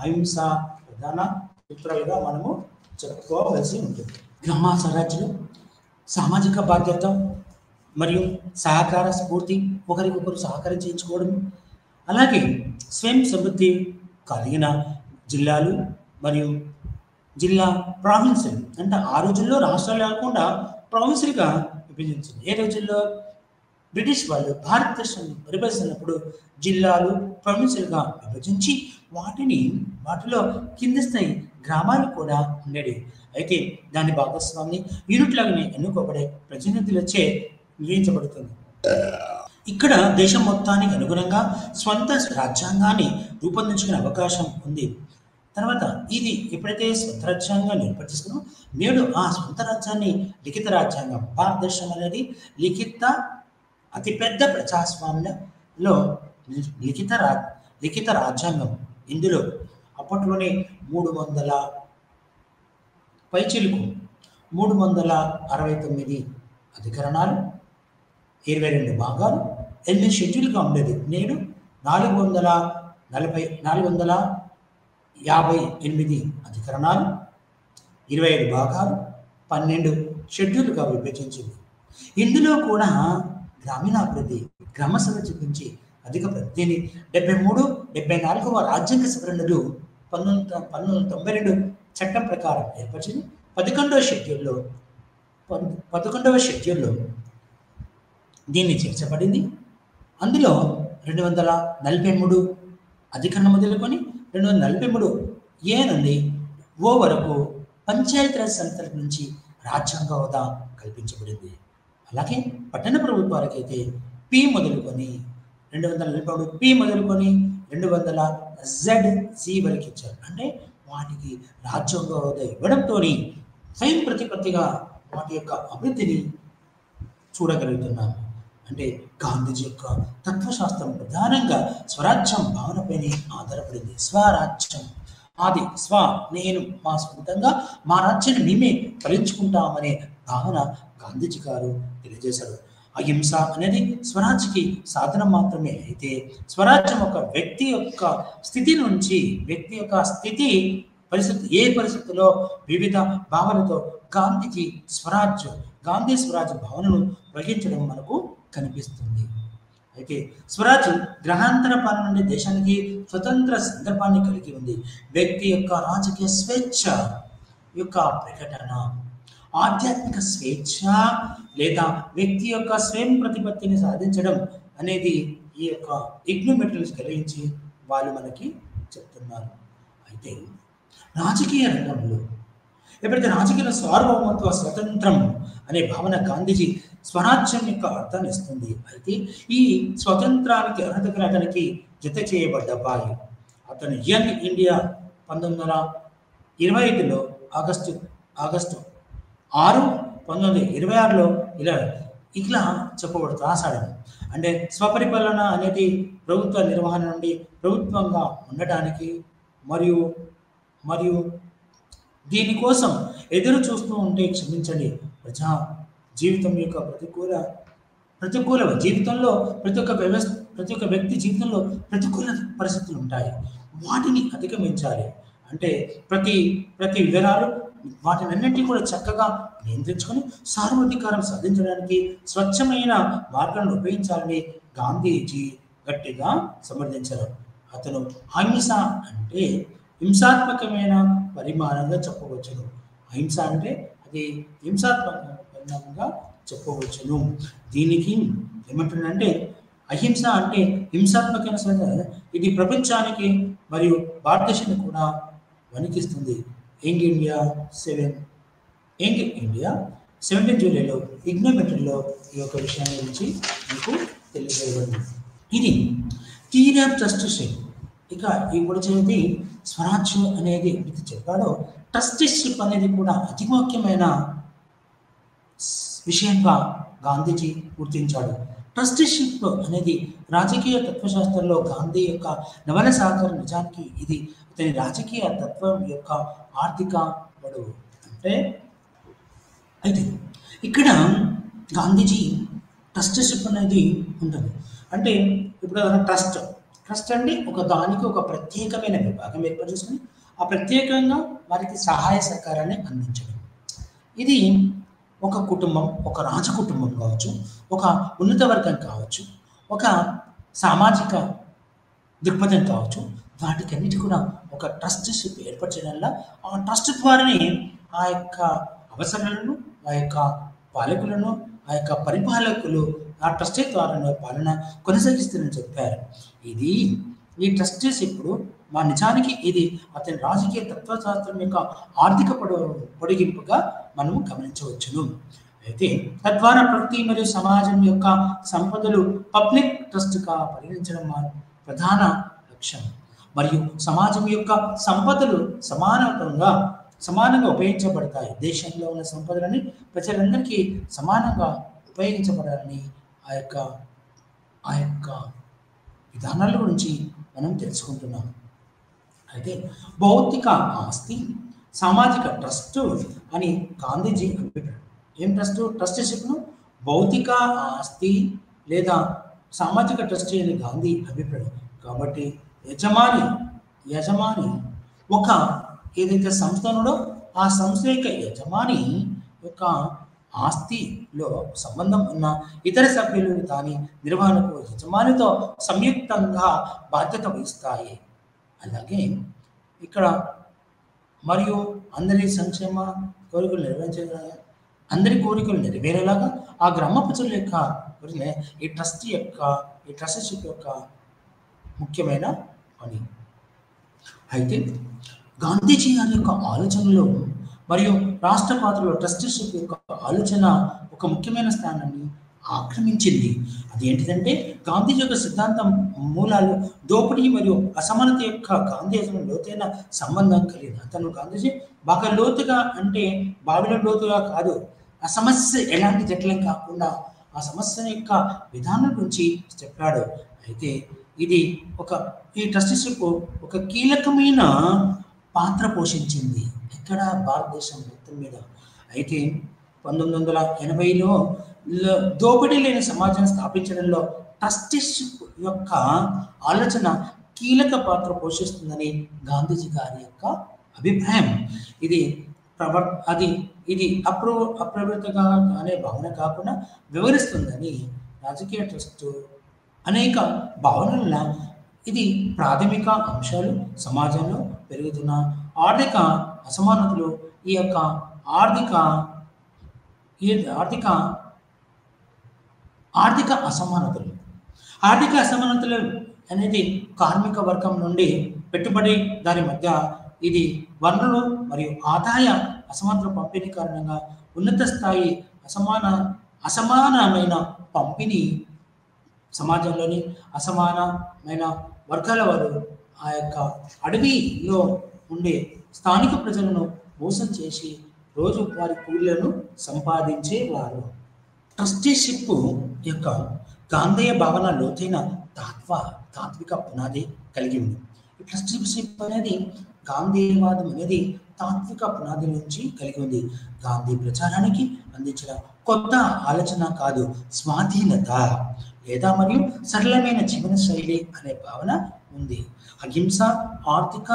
అహింస ప్రధాన సూత్రాలుగా మనము చెప్పుకోవలసి ఉంటుంది. గ్రామ స్వరాజ్యం, సామాజిక బాధ్యత మరియు సహకార స్ఫూర్తి, ఒకరికొకరు సహకరించుకోవడం, అలాగే స్వయం సమృద్ధి కలిగిన జిల్లాలు మరియు జిల్లా ప్రావిన్సులు, అంటే ఆ రోజుల్లో రాష్ట్రాలు కాకుండా ప్రావిన్సులుగా విభజించింది. ఏ రోజుల్లో బ్రిటిష్ వాళ్ళు భారతదేశాన్ని పరిపాలిస్తున్నప్పుడు జిల్లాలు ప్రావిన్సులుగా విభజించి వాటిలో కింది స్థాయి గ్రామాలు కూడా ఉండేవి. అయితే దాని భాగస్వామిని యూనిట్లాగానే ఎన్నుకోబడే ప్రతినిధులచే నిర్ణయించబడుతుంది. ఇక్కడ దేశం మొత్తానికి అనుగుణంగా స్వంత రాజ్యాంగాన్ని రూపొందించుకునే అవకాశం ఉంది. తర్వాత ఇది ఎప్పుడైతే స్వంత రాజ్యాంగాన్ని ఏర్పరచుకున్నామో నేడు ఆ స్వంత రాజ్యాన్ని లిఖిత రాజ్యాంగం, భారతదేశం అనేది అతిపెద్ద ప్రజాస్వామ్యంలో లిఖిత రాజ్యాంగం. ఇందులో అప్పట్లోనే 300 పైచిలుకు 369 అధికరణాలు, 22 భాగాలు, 8 షెడ్యూల్గా ఉండేది. నేడు 458 అధికరణాలు, 25 భాగాలు, 12 షెడ్యూల్గా విభజించింది. ఇందులో కూడా గ్రామీణాభివృద్ధి, గ్రామ స్వరాజ్యం గురించి అధిక ప్రతిని 74వ రాజ్యాంగ సవరణలు 1992 చట్టం ప్రకారం ఏర్పరిచింది. 11వ షెడ్యూల్లో దీన్ని చేర్చబడింది. అందులో 243 అధికరణ మొదలుకొని 243A నుండి ఓ వరకు పంచాయతీరాజ్ సంస్థల నుంచి రాజ్యాంగ హోదా కల్పించబడింది. అలాగే పట్టణ ప్రభుత్వాలకైతే P మొదలుకొని 243P మొదలుకొని 200ZC వరకు ఇచ్చారు. అంటే వాటికి రాజ్యాంగ హోదా ఇవ్వడంతో స్వయం ప్రతిపత్తిగా వాటి యొక్క అభివృద్ధిని చూడగలుగుతున్నాము. అంటే గాంధీజీ యొక్క తత్వశాస్త్రం ప్రధానంగా స్వరాజ్యం భావనపైనే ఆధారపడింది. స్వరాజ్యం, ఆది స్వ, నేను, మా సొంతంగా మా రాజ్యాన్ని మేమే ఫలించుకుంటామనే భావన గాంధీజీ గారు తెలియజేశారు. అహింస అనేది స్వరాజ్యకి సాధనం మాత్రమే. అయితే స్వరాజ్యం ఒక వ్యక్తి యొక్క స్థితి నుంచి ఏ పరిస్థితుల్లో వివిధ భావనతో గాంధీ స్వరాజ్య భావనను గ్రహించడం మనకు కనిపిస్తుంది. అయితే స్వరాజ్యం గ్రహాంతర పాలన నుండి దేశానికి స్వతంత్ర సందర్భాన్ని కలిగి ఉంది. వ్యక్తి యొక్క రాజకీయ స్వేచ్ఛ యొక్క ప్రకటన, ఆధ్యాత్మిక స్వేచ్ఛ లేదా వ్యక్తి యొక్క స్వయం ప్రతిపత్తిని సాధించడం అనేది ఈ యొక్క ఇగ్నోమెట్రీస్ కలిగించి వాళ్ళు మనకి చెప్తున్నారు. అయితే రాజకీయ రంగంలో ఎప్పుడైతే రాజకీయ సార్వభౌమత్వ స్వతంత్రం అనే భావన గాంధీజీ స్వరాజ్యం యొక్క అర్థాన్ని ఇస్తుంది. అయితే ఈ స్వతంత్రానికి అర్హత అతనికి జత చేయబడ్డ బాయ్, అతను యంగ్ ఇండియా 1925లో ఆగస్టు 6, 1926లో ఇలా చెప్పబడుతూ రాశాడు. అంటే స్వపరిపాలన అనేది ప్రభుత్వ నిర్వహణ నుండి ప్రభుత్వంగా ఉండటానికి మరియు దీనికోసం ఎదురు చూస్తూ ఉంటే క్షమించండి, ప్రజా జీవితం యొక్క ప్రతికూల జీవితంలో ప్రతి ఒక్క వ్యక్తి జీవితంలో ప్రతికూల పరిస్థితులు ఉంటాయి. వాటిని అధిగమించాలి. అంటే ప్రతి వివరాలు వాటినన్నింటినీ కూడా చక్కగా నియంత్రించుకొని సార్వధికారం సాధించడానికి స్వచ్ఛమైన మార్గాలను ఉపయోగించాలని గాంధీజీ గట్టిగా సమర్థించారు. అతను అహింస అంటే హింసాత్మకమైన పరిమాణంగా చెప్పవచ్చును. అహింస అంటే అది హింసాత్మక పరిణామంగా చెప్పవచ్చును. దీనికి ఏమంటుందంటే అహింస అంటే హింసాత్మకమైన ఇది ప్రపంచానికి మరియు భారతదేశాన్ని కూడా వణికిస్తుంది. యంగ్ ఇండియా 17 జూలైలో ఇగ్నోమెట్రీలో ఈ యొక్క విషయాన్ని గురించి మీకు తెలియజేయబడింది. ఇది థియరీ ఆఫ్ జస్టిస్. ఇక ఇప్పుడు చదివి స్వరాజ్యం అనేది ఎప్పుడైతే చెప్పాడో ట్రస్టీషిప్ అనేది కూడా అతి ముఖ్యమైన విషయంగా గాంధీజీ గుర్తించాడు. ట్రస్టీషిప్ అనేది రాజకీయ తత్వశాస్త్రంలో గాంధీ యొక్క నవల సహకారం నిజానికి ఇది అతని రాజకీయ తత్వం యొక్క ఆర్థిక పొడవు. అయితే ఇక్కడ గాంధీజీ ట్రస్టీషిప్ అనేది ఉంటుంది. అంటే ఇప్పుడు ట్రస్ట్ అంటే ఒక దానికి ఒక ప్రత్యేకమైన విభాగం ఏర్పాటు చేసుకుని ఆ ప్రత్యేకంగా వారికి సహాయ సహకారాన్ని అందించడం. ఇది ఒక కుటుంబం, ఒక రాజ కుటుంబం కావచ్చు, ఒక ఉన్నత వర్గం కావచ్చు, ఒక సామాజిక దృక్పథం కావచ్చు, వాటికన్నిటి కూడా ఒక ట్రస్టీషిప్ ఏర్పరచడం వల్ల ఆ ట్రస్ట్ ద్వారానే ఆ యొక్క అవసరాలను, ఆ యొక్క పాలకులను, ఆ యొక్క పరిపాలకులు ఆ ట్రస్టీ ద్వారా పాలన కొనసాగిస్తారని చెప్పారు. ఈ ట్రస్టీషిప్ మా నిజానికి ఇది అతని రాజకీయ తత్వశాస్త్రం యొక్క ఆర్థిక పొడిగింపుగా మనము గమనించవచ్చును. అయితే తద్వారా ప్రకృతి మరియు సమాజం యొక్క సంపదలు పబ్లిక్ ట్రస్ట్గా పరిగణించడం ప్రధాన లక్ష్యం. మరియు సమాజం యొక్క సంపదలు సమానంగా ఉపయోగించబడతాయి. దేశంలో ఉన్న సంపదలని ప్రజలందరికీ సమానంగా ఉపయోగించబడాలని ఆ యొక్క విధానాల గురించి మనం తెలుసుకుంటున్నాం. అయితే భౌతిక ఆస్తి, సామాజిక ట్రస్ట్ అని గాంధీజీ అభిప్రాయం. ఏం ట్రస్టీషిప్ను భౌతిక ఆస్తి లేదా సామాజిక ట్రస్టీ అని గాంధీ అభిప్రాయం. కాబట్టి యజమాని ఒక ఏదైతే సంస్థ ఉన్నదో ఆ సంస్థ యొక్క యజమాని యొక్క ఆస్తిలో సంబంధం ఉన్న ఇతర సభ్యులు దాని నిర్వహణకు యజమానితో సంయుక్తంగా బాధ్యత వహిస్తాయి. అలాగే ఇక్కడ మరియు అందరి సంక్షేమ కోరికలు అందరి కోరికలు నెరవేరేలాగా ఆ గ్రామ ప్రజల యొక్క ఈ ట్రస్టీషిప్ యొక్క ముఖ్యమైన పని. అయితే గాంధీజీ గారి యొక్క ఆలోచనలో మరియు రాష్ట్ర పాత్రలో ట్రస్టీషిప్ యొక్క ఆలోచన ఒక ముఖ్యమైన స్థానాన్ని ఆక్రమించింది. అదేంటిదంటే గాంధీజీ యొక్క సిద్ధాంతం మూలాలు దోపిడీ మరియు అసమానత యొక్క గాంధీజీ లోతైన సంబంధం కలిగింది. అతను గాంధీజీ బాగా లోతుగా అంటే బావిలో లోతుగా కాదు, ఆ సమస్య ఎలాంటి జటిలం కాకుండా ఆ సమస్య యొక్క విధానం గురించి చెప్పాడు. అయితే ఈ ట్రస్టీషిప్ ఒక కీలకమైన పాత్ర పోషించింది ఇక్కడ భారతదేశం మొత్తం మీద. అయితే 1980లో దోపిడీ లేని సమాజాన్ని స్థాపించడంలో ట్రస్టీషిప్ యొక్క ఆలోచన కీలక పాత్ర పోషిస్తుందని గాంధీజీ గారి యొక్క అభిప్రాయం. ఇది అప్రవృత్తగా అనే భావన కాకుండా వివరిస్తుందని రాజకీయ ట్రస్ట్ అనేక భావనల ఇది ప్రాథమిక అంశాలు సమాజంలో పెరుగుతున్న ఆర్థిక అసమానతలు, ఈ యొక్క ఆర్థిక అసమానతలు అనేది కార్మిక వర్గం నుండి పెట్టుబడి దాని మధ్య ఇది వనరులు మరియు ఆదాయ అసమానతల పంపిణీ కారణంగా ఉన్నత స్థాయి అసమానమైన పంపిణీ సమాజంలోని అసమానమైన వర్గాల వారు ఆ యొక్క అడవిలో ఉండే స్థానిక ప్రజలను మోసం చేసి రోజు వారి కూలీలను సంపాదించేవారు. ట్రస్టీషిప్ యొక్క గాంధేయ భావన లోతైన తాత్విక పునాది కలిగి ఉంది. ఈ ట్రస్టీషిప్ అనేది గాంధేయవాదం అనేది తాత్విక పునాది నుంచి కలిగి ఉంది. గాంధీ ప్రచారానికి అందించిన కొత్త ఆలోచన కాదు, స్వాధీనత లేదా మరియు సరళమైన జీవన శైలి అనే భావన ఉంది. అహింస ఆర్థిక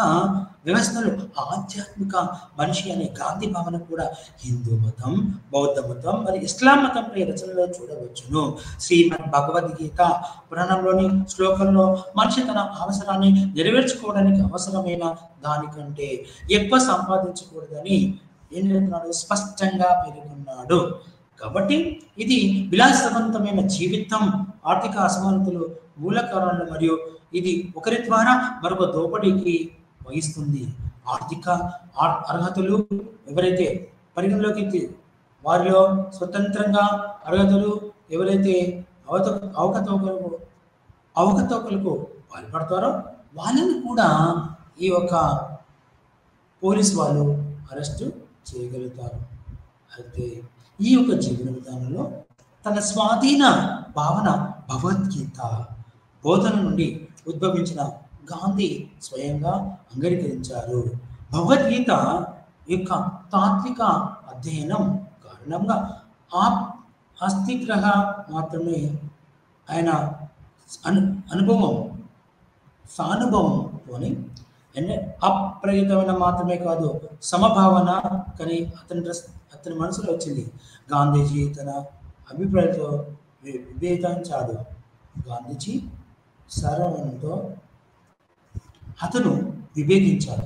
వ్యవస్థలు ఆధ్యాత్మిక మనిషి అనే గాంధీ భావన కూడా హిందూ మతం, బౌద్ధ మతం మరియు ఇస్లాం మతంపై రచనలో చూడవచ్చును. శ్రీమద్ భగవద్గీత పురాణంలోని శ్లోకంలో మనిషి తన అవసరాన్ని నెరవేర్చుకోవడానికి అవసరమైన దానికంటే ఎక్కువ సంపాదించకూడదని ఏం చెప్తున్నాడు, స్పష్టంగా పేర్కొన్నాడు. కాబట్టి ఇది విలాసవంతమైన జీవితం, ఆర్థిక అసమానతలు మూల కారణాలు మరియు ఇది ఒకరి ద్వారా మరొక దోపిడీకి వహిస్తుంది. ఆర్థిక అర్హతలు ఎవరైతే పరిగణలోకి వారిలో స్వతంత్రంగా అర్హతలు ఎవరైతే అవకతవకలకు పాల్పడతారో వాళ్ళని కూడా ఈ యొక్క పోలీస్ వాళ్ళు అరెస్టు చేయగలుగుతారు. అయితే ఈ యొక్క జీవన విధానంలో తన స్వాధీన భావన భగవద్గీత బోధన నుండి ఉద్భవించిన గాంధీ స్వయంగా అంగీకరించారు. భగవద్గీత యొక్క తాత్విక అధ్యయనం కారణంగా అస్థిగ్రహ మాత్రమే ఆయన అనుభవం సానుభవంతోని అప్రయుతమైన మాత్రమే కాదు సమభావన కానీ అతని మనసులో వచ్చింది. గాంధీజీ తన అభిప్రాయంతో విభేదించాడు. గాంధీజీ సర్వంతో అతను విభేదించాడు.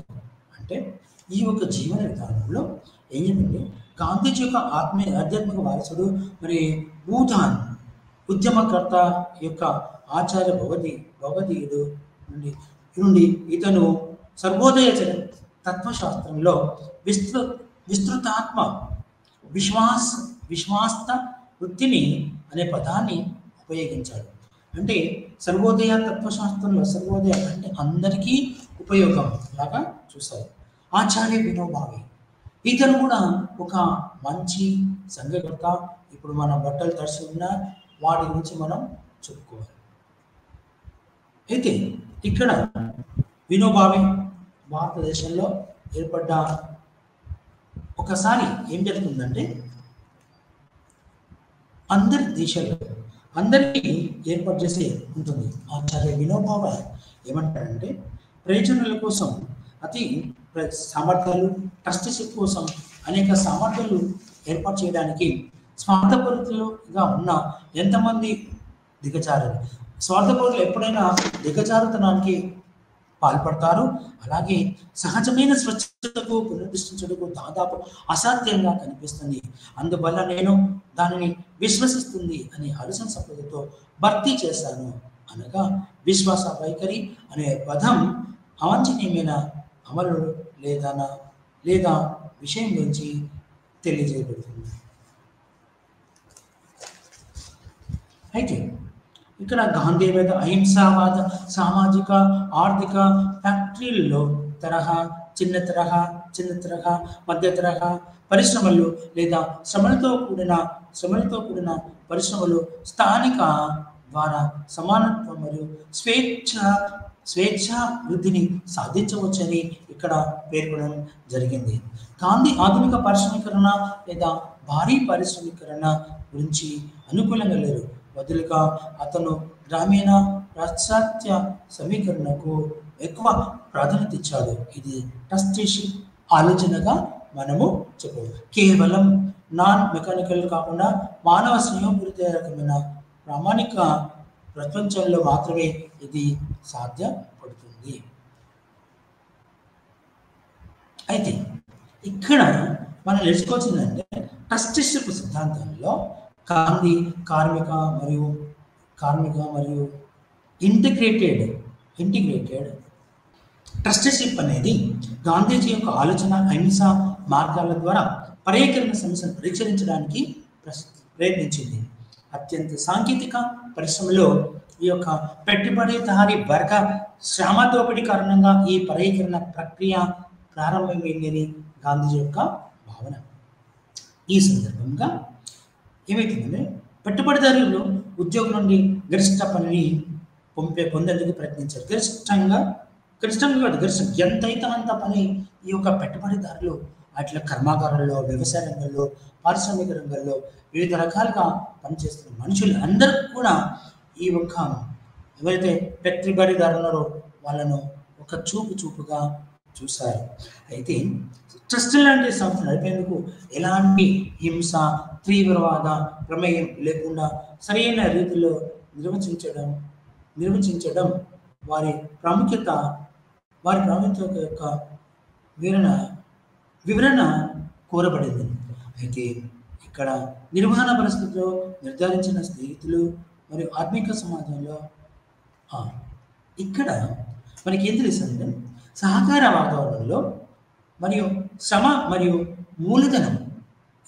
అంటే ఈ యొక్క జీవన విధానంలో ఏం చెప్పింది, గాంధీజీ యొక్క ఆధ్యాత్మిక వారసుడు మరి భూటాన్ ఉద్యమకర్త యొక్క ఆచార్య భగవదీయుడు నుండి ఇతను సర్వోదయ తత్వశాస్త్రంలో విస్తృతాత్మ విశ్వాస్త వృత్తిని అనే పదాన్ని ఉపయోగించాడు. అంటే సర్వోదయ తత్వశాస్త్రంలో సర్వోదయ అంటే అందరికీ ఉపయోగం లాగా చూశారు. ఆచార్య వినోబావి ఇతను కూడా ఒక మంచి సంఘకర్త. ఇప్పుడు మన బట్టలు తడిసి ఉన్న వాటి గురించి మనం చెప్పుకోవాలి. అయితే ఇక్కడ వినోబావి భారతదేశంలో ఏర్పడ్డ ఒకసారి ఏం జరుగుతుందంటే అందరి దేశాల్లో అందరికీ ఏర్పాటు చేసి ఉంటుంది. ఆచార్య వినోబావ ఏమంటారంటే ప్రయోజనాల కోసం అతి సామర్థ్యాలు ట్రస్టీషిప్ కోసం అనేక సామర్థ్యాలు ఏర్పాటు చేయడానికి స్వార్థపరులుగా ఉన్న ఎంతమంది దిగజారులు స్వార్థపరులు ఎప్పుడైనా దిగజారుతనానికి పాల్పడతారు. అలాగే సహజమైన స్వచ్ఛతకు పునరుద్ధరించడానికి దాదాపు అసాధ్యంగా కనిపిస్తుంది. అందువల్ల నేను దానిని విశ్వసిస్తుంది అనే ఆలోచన సంపదతో భర్తీ చేశాను అనగా విశ్వాస వైఖరి అనే పదం అవాంఛనీయమైన అమలు లేదా విషయం గురించి తెలియజేయబడుతుంది. అయితే ఇక్కడ గాంధీవాద అహింసావాద సామాజిక ఆర్థిక ఫ్యాక్టరీల్లో చిన్న తరహా మధ్య తరహా పరిశ్రమలు లేదా శ్రమలతో కూడిన పరిశ్రమలు స్థానిక ద్వారా సమానత్వం మరియు స్వేచ్ఛ వృద్ధిని సాధించవచ్చని ఇక్కడ పేర్కొనడం జరిగింది. గాంధీ ఆధునిక పారిశ్రామికరణ లేదా భారీ పారిశ్రామికరణ గురించి అనుకూలంగా లేరు. బదులుగా అతను గ్రామీణ పాశ్చాత్య సమీకరణకు ఎక్కువ ప్రాధాన్యత ఇచ్చాడు. ఇది ట్రస్టీషిప్ ఆలోచనగా మనము చెప్పవచ్చు. కేవలం నాన్ మెకానికల్ కాకుండా మానవ స్నేహపూరితమైన ప్రామాణిక ప్రపంచంలో మాత్రమే ఇది సాధ్యపడుతుంది. అయితే ఇక్కడ మనం నేర్చుకోవాల్సిందంటే ట్రస్టీషిప్ సిద్ధాంతంలో గాంధీ కార్మిక మరియు ఇంటిగ్రేటెడ్ ట్రస్టీషిప్ అనేది గాంధీజీ యొక్క ఆలోచన అహింస మార్గాల ద్వారా పర్యావరణ సమస్యను పరిష్కరించడానికి ప్రయత్నించింది. అత్యంత సాంకేతిక పరిశ్రమలో ఈ యొక్క పెట్టుబడిదారీ వర్గ శ్రమ దోపిడీ కారణంగా ఈ పర్యావరణ ప్రక్రియ ప్రారంభమైందని గాంధీజీ యొక్క భావన. ఈ సందర్భంగా ఏమైతుందంటే పెట్టుబడిదారులు ఉద్యోగుల నుండి గరిష్ట పనిని పొందేందుకు ప్రయత్నించారు. గరిష్టం ఎంతైతే అంత పని ఈ యొక్క పెట్టుబడిదారులు అట్లా కర్మాగారాల్లో, వ్యవసాయ రంగంలో, పారిశ్రామిక రంగంలో వివిధ రకాలుగా పనిచేస్తున్న మనుషులు అందరూ కూడా ఈ యొక్క ఎవరైతే పెట్టుబడిదారులు ఉన్నారో వాళ్ళను ఒక చూపుగా చూశారు. అయితే ట్రస్ట్ లాంటి సంస్థ నడిపేందుకు ఎలాంటి హింస తీవ్రవాద ప్రమేయం లేకుండా సరైన రీతిలో నిర్వచించడం వారి ప్రాముఖ్యత యొక్క వివరణ కోరబడింది. అయితే ఇక్కడ నిర్వహణ పరిస్థితుల్లో నిర్ధారించిన స్నేహితులు మరియు ఆత్మీక సమాజంలో ఇక్కడ మనకి ఏం తెలుస్తుందంటే సహకార వాతావరణంలో మరియు శ్రమ మరియు మూలధనం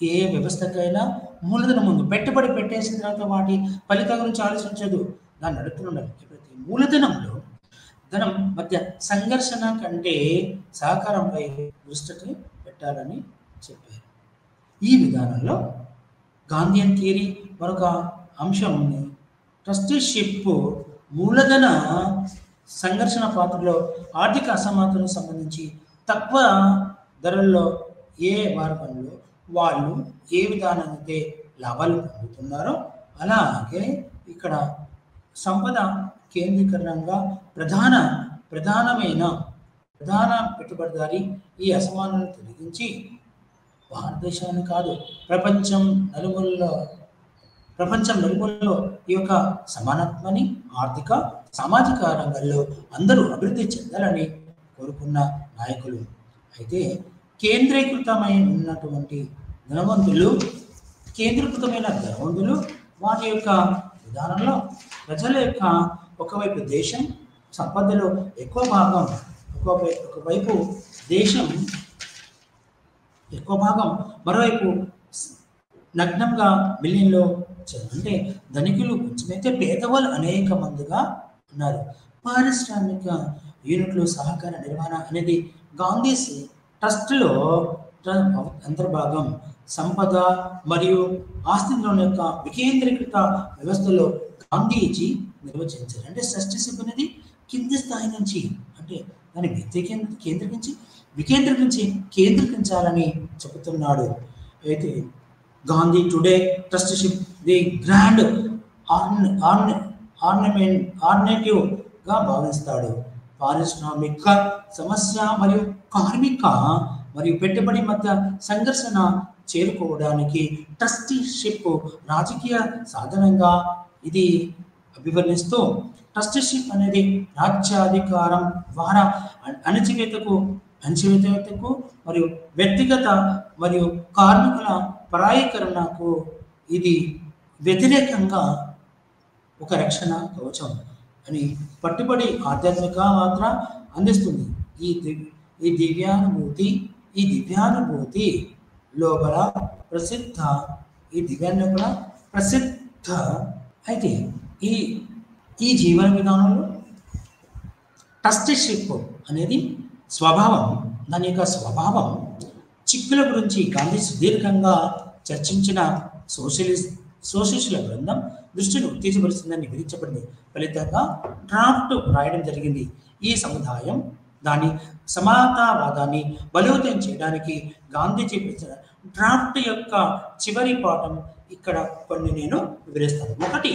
ఏ వ్యవస్థకైనా మూలధనం ముందు పెట్టుబడి పెట్టేసిన తర్వాత వాటి ఫలితాల గురించి ఆలోచించదు, దాన్ని నడుపుతుండాలి. ప్రతి మూలధనంలో ధనం మధ్య సంఘర్షణ కంటే సహకారంపై దృష్టి పెట్టాలని చెప్పారు. ఈ విధానంలో గాంధీయన్ థియరీ మరొక అంశం ట్రస్టీషిప్ మూలధన సంఘర్షణ పాత్రలో ఆర్థిక అసమానతలకు సంబంధించి తక్కువ ధరల్లో ఏ మార్గంలో వాళ్ళు ఏ విధానంగా అయితే లాభాలు పొందుతున్నారో అలాగే ఇక్కడ సంపద కేంద్రీకరణంగా ప్రధాన పెట్టుబడిదారి ఈ అసమానతను తొలగించి భారతదేశాన్ని కాదు ప్రపంచం నలుమూలలో ఈ యొక్క సమానత్వాన్ని ఆర్థిక సామాజిక రంగాల్లో అందరూ అభివృద్ధి చెందాలని కోరుకున్న నాయకులు. అయితే కేంద్రీకృతమైన ధనవంతులు వాటి యొక్క విధానంలో ప్రజల యొక్క ఒకవైపు దేశం సంపదలో ఎక్కువ భాగం మరోవైపు నగ్నంగా మిలియన్లో అంటే ధనికులు కొంచెమైతే పేదవాళ్ళు అనేక మందిగా ఉన్నారు. పారిశ్రామిక యూనిట్లు సహకార నిర్వహణ అనేది గాంధీస్ ట్రస్ట్లో అంతర్భాగం. సంపద మరియు ఆస్తిలోని యొక్క వికేంద్రీకృత వ్యవస్థలో గాంధీజీ నిర్వచించారు. అంటే ట్రస్టీషిప్ అనేది కింది స్థాయి నుంచి అంటే దాని కేంద్రీకరించాలని చెబుతున్నాడు. అయితే Gandhi today trusteeship the grand ఆర్డినేటివ్ గా భావిస్తాడు. పారిశ్రామిక సమస్య మరియు కార్మిక మరియు పెట్టుబడి మధ్య సంఘర్షణ చేరుకోవడానికి ట్రస్టీషిప్ రాజకీయ సాధనంగా ఇది అభివర్ణిస్తూ ట్రస్టీషిప్ అనేది రాజ్యాధికారం ద్వారా అణచివేతకు మరియు వ్యక్తిగత మరియు కార్మికుల పరాయీకరణకు ఇది వ్యతిరేకంగా ఒక రక్షణ కవచం అని పట్టుబడి ఆధ్యాత్మిక మాత్రం అందిస్తుంది. ఈ దివ్యానుభూతి లోపల ప్రసిద్ధ అయితే ఈ జీవన విధానంలో ట్రస్టీషిప్ అనేది దాని యొక్క స్వభావం చిక్కుల గురించి గాంధీ సుదీర్ఘంగా చర్చించిన సోషలిస్టుల బృందం దృష్టిని ఉత్తేజపరుస్తుందని వివరించబడింది. ఫలితంగా డ్రాఫ్ట్ రాయడం జరిగింది. ఈ సముదాయం దాని సమానతావాదాన్ని బలోపేతం చేయడానికి గాంధీజీ డ్రాఫ్ట్ యొక్క చివరి పాఠం ఇక్కడ కొన్ని నేను వివరిస్తాను. ఒకటి,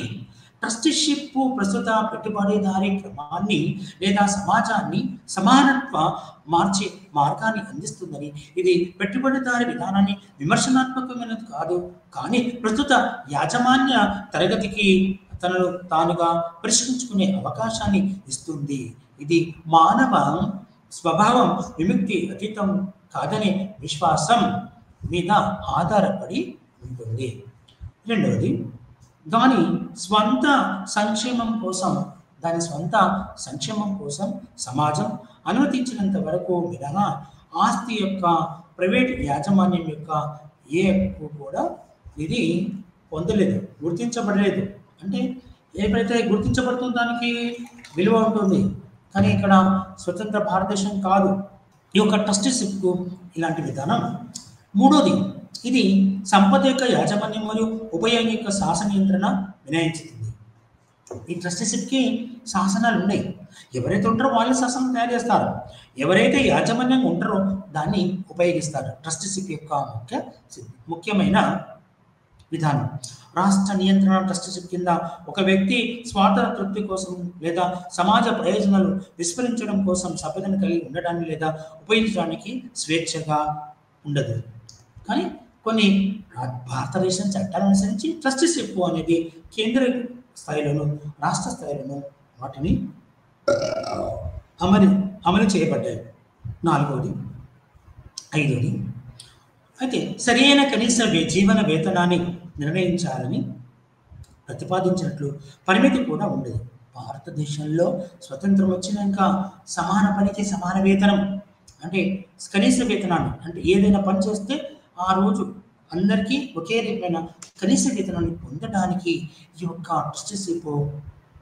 ట్రస్టీషిప్ ప్రస్తుత పెట్టుబడిదారీ క్రమాన్ని లేదా సమాజాన్ని సమానత్వ మార్చే మార్గాన్ని అందిస్తుందని, ఇది పెట్టుబడిదారీ విధానాన్ని విమర్శనాత్మకమైనది కాదు, కానీ ప్రస్తుత యాజమాన్య తరగతికి తనను తానుగా పరిష్కరించుకునే అవకాశాన్ని ఇస్తుంది. ఇది మానవ స్వభావం విముక్తి అతీతం కాదనే విశ్వాసం మీద ఆధారపడి ఉంటుంది. రెండవది, దాని స్వంత సంక్షేమం కోసం సమాజం అనుమతించినంత వరకు మినహా ఆస్తి యొక్క ప్రైవేట్ యాజమాన్యం యొక్క ఏ హక్కు కూడా ఇది పొందలేదు, గుర్తించబడలేదు. అంటే ఎప్పుడైతే గుర్తించబడుతుందో దానికి విలువ ఉంటుంది, కానీ ఇక్కడ స్వతంత్ర భారతదేశం కాదు ఈ యొక్క ట్రస్టీషిప్కు ఇలాంటి విధానం. మూడోది, ఇది సంపద యొక్క యాజమాన్యం మరియు ఉపయోగం యొక్క శాసన నియంత్రణ వినాయించుతుంది. ఈ ట్రస్టీషిప్కి శాసనాలు ఉన్నాయి. ఎవరైతే ఉంటారో వాళ్ళే శాసనం తయారు చేస్తారు, ఎవరైతే యాజమాన్యంగా ఉంటారో దాన్ని ఉపయోగిస్తారు. ట్రస్టీషిప్ యొక్క ముఖ్యమైన విధానం రాష్ట్ర నియంత్రణ. ట్రస్టీషిప్ కింద ఒక వ్యక్తి స్వార్థ తృప్తి కోసం లేదా సమాజ ప్రయోజనాలు విస్మరించడం కోసం సంపదను కలిగి ఉండడానికి లేదా ఉపయోగించడానికి స్వేచ్ఛగా ఉండదు. కానీ కొన్ని భారతదేశం చట్టాలను అనుసరించి ట్రస్టీషిప్ అనేది కేంద్ర స్థాయిలోను రాష్ట్ర స్థాయిలోను వాటిని అమలు చేయబడ్డాయి. నాలుగవది, ఐదవది, అయితే సరైన కనీస జీవన వేతనాన్ని నిర్ణయించాలని ప్రతిపాదించినట్లు పరిమితి కూడా ఉండేది. భారతదేశంలో స్వతంత్రం వచ్చినాక సమాన పనికి సమాన వేతనం అంటే కనీస వేతనాన్ని, అంటే ఏదైనా పని చేస్తే ఆ రోజు అందరికీ ఒకే రకమైన కనీస వేతనాన్ని పొందడానికి ఈ యొక్క ట్రస్టీషిప్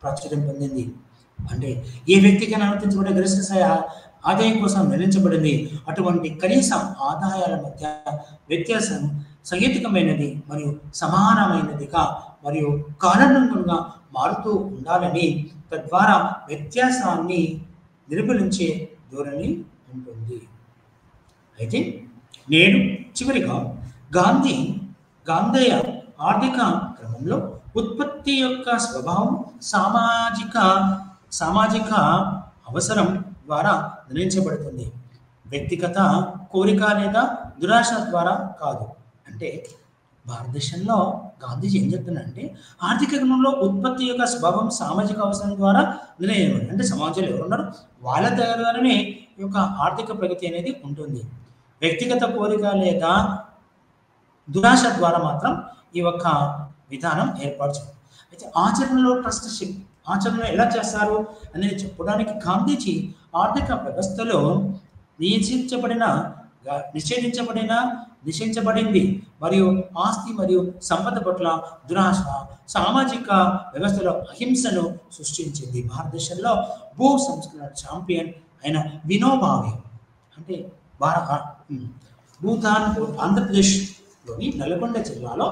ప్రాచుర్యం పొందింది. అంటే ఏ వ్యక్తికైనా అనుమతించబడే గరిష్ట స్థాయి ఆదాయం కోసం నిర్ణయించబడింది. అటువంటి కనీస ఆదాయాల మధ్య వ్యత్యాసం సహేతుకమైనది మరియు సమానమైనదిగా మరియు కాలానుగుణంగా మారుతూ ఉండాలని, తద్వారా వ్యత్యాసాన్ని నిర్మూలించే ధోరణి ఉంటుంది. అయితే నేడు చివరిగా గాంధేయ ఆర్థిక క్రమంలో ఉత్పత్తి యొక్క స్వభావం సామాజిక అవసరం ద్వారా నిర్ణయించబడుతుంది, వ్యక్తిగత కోరిక లేదా దురాశ ద్వారా కాదు. అంటే భారతదేశంలో గాంధీజీ ఏం చెప్తున్నారంటే, ఆర్థిక క్రమంలో ఉత్పత్తి యొక్క స్వభావం సామాజిక అవసరం ద్వారా నిర్ణయం. అంటే సమాజంలో ఎవరున్నారు వాళ్ళ ద్వారానే ఈ యొక్క ఆర్థిక ప్రగతి అనేది ఉంటుంది. వ్యక్తిగత కోరిక లేదా దురాశ ద్వారా మాత్రం ఈ యొక్క విధానం ఏర్పాటు. అయితే ఆచరణలో ట్రస్ట్షిప్ ఆచరణ ఎలా చేస్తారు అనేది చెప్పడానికి గాంధీజీ ఆర్థిక వ్యవస్థలో నిషేధించబడింది మరియు ఆస్తి మరియు సంపద పట్ల దురాశ సామాజిక వ్యవస్థలో అహింసను సృష్టించింది. భారతదేశంలో భూ సంస్కరణ ఛాంపియన్ అయిన వినోబావే, అంటే భూతాన్ ఆంధ్రప్రదేశ్లోని నల్గొండ జిల్లాలో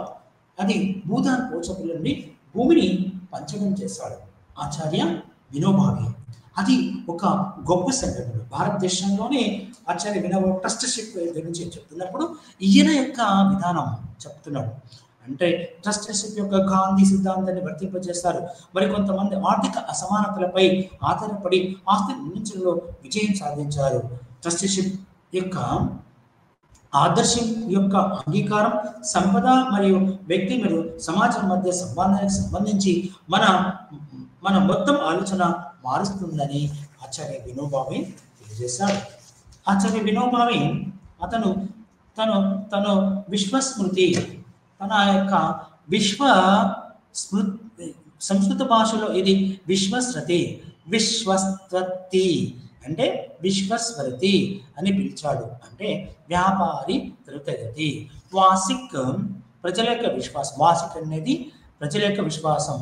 అది భూతాన్ పోచకుల నుండి భూమిని పంచడం చేశాడు ఆచార్య వినోబావే. అది ఒక గొప్ప సంఘటన. భారతదేశంలోనే ఆచార్య వినోబా ట్రస్ట్షిప్ గురించి చెప్తున్నప్పుడు ఈయన యొక్క విధానం చెప్తున్నాడు. అంటే ట్రస్ట్షిప్ యొక్క గాంధీ సిద్ధాంతాన్ని వర్తింపజేస్తారు. మరి కొంతమంది ఆర్థిక అసమానతలపై ఆధారపడి ఆస్తి నిర్మించడంలో విజయం సాధించారు. ట్రస్ట్షిప్ యొక్క ఆదర్శం యొక్క అంగీకారం సంపద మరియు వ్యక్తి మరియు సమాజం మధ్య సంబంధానికి సంబంధించి మన మొత్తం ఆలోచన మారుస్తుందని ఆచార్య వినోబావే తెలియజేశాడు. ఆచార్య వినోబావే తను విశ్వస్మృతి, తన యొక్క సంస్కృత భాషలో ఇది విశ్వస్వతి అంటే విశ్వస్వరతి అని పిలిచాడు. అంటే వ్యాపారి త్రితగతి. వాసిక్ ప్రజల యొక్క విశ్వాసం. వాసిక్ అనేది ప్రజల యొక్క విశ్వాసం.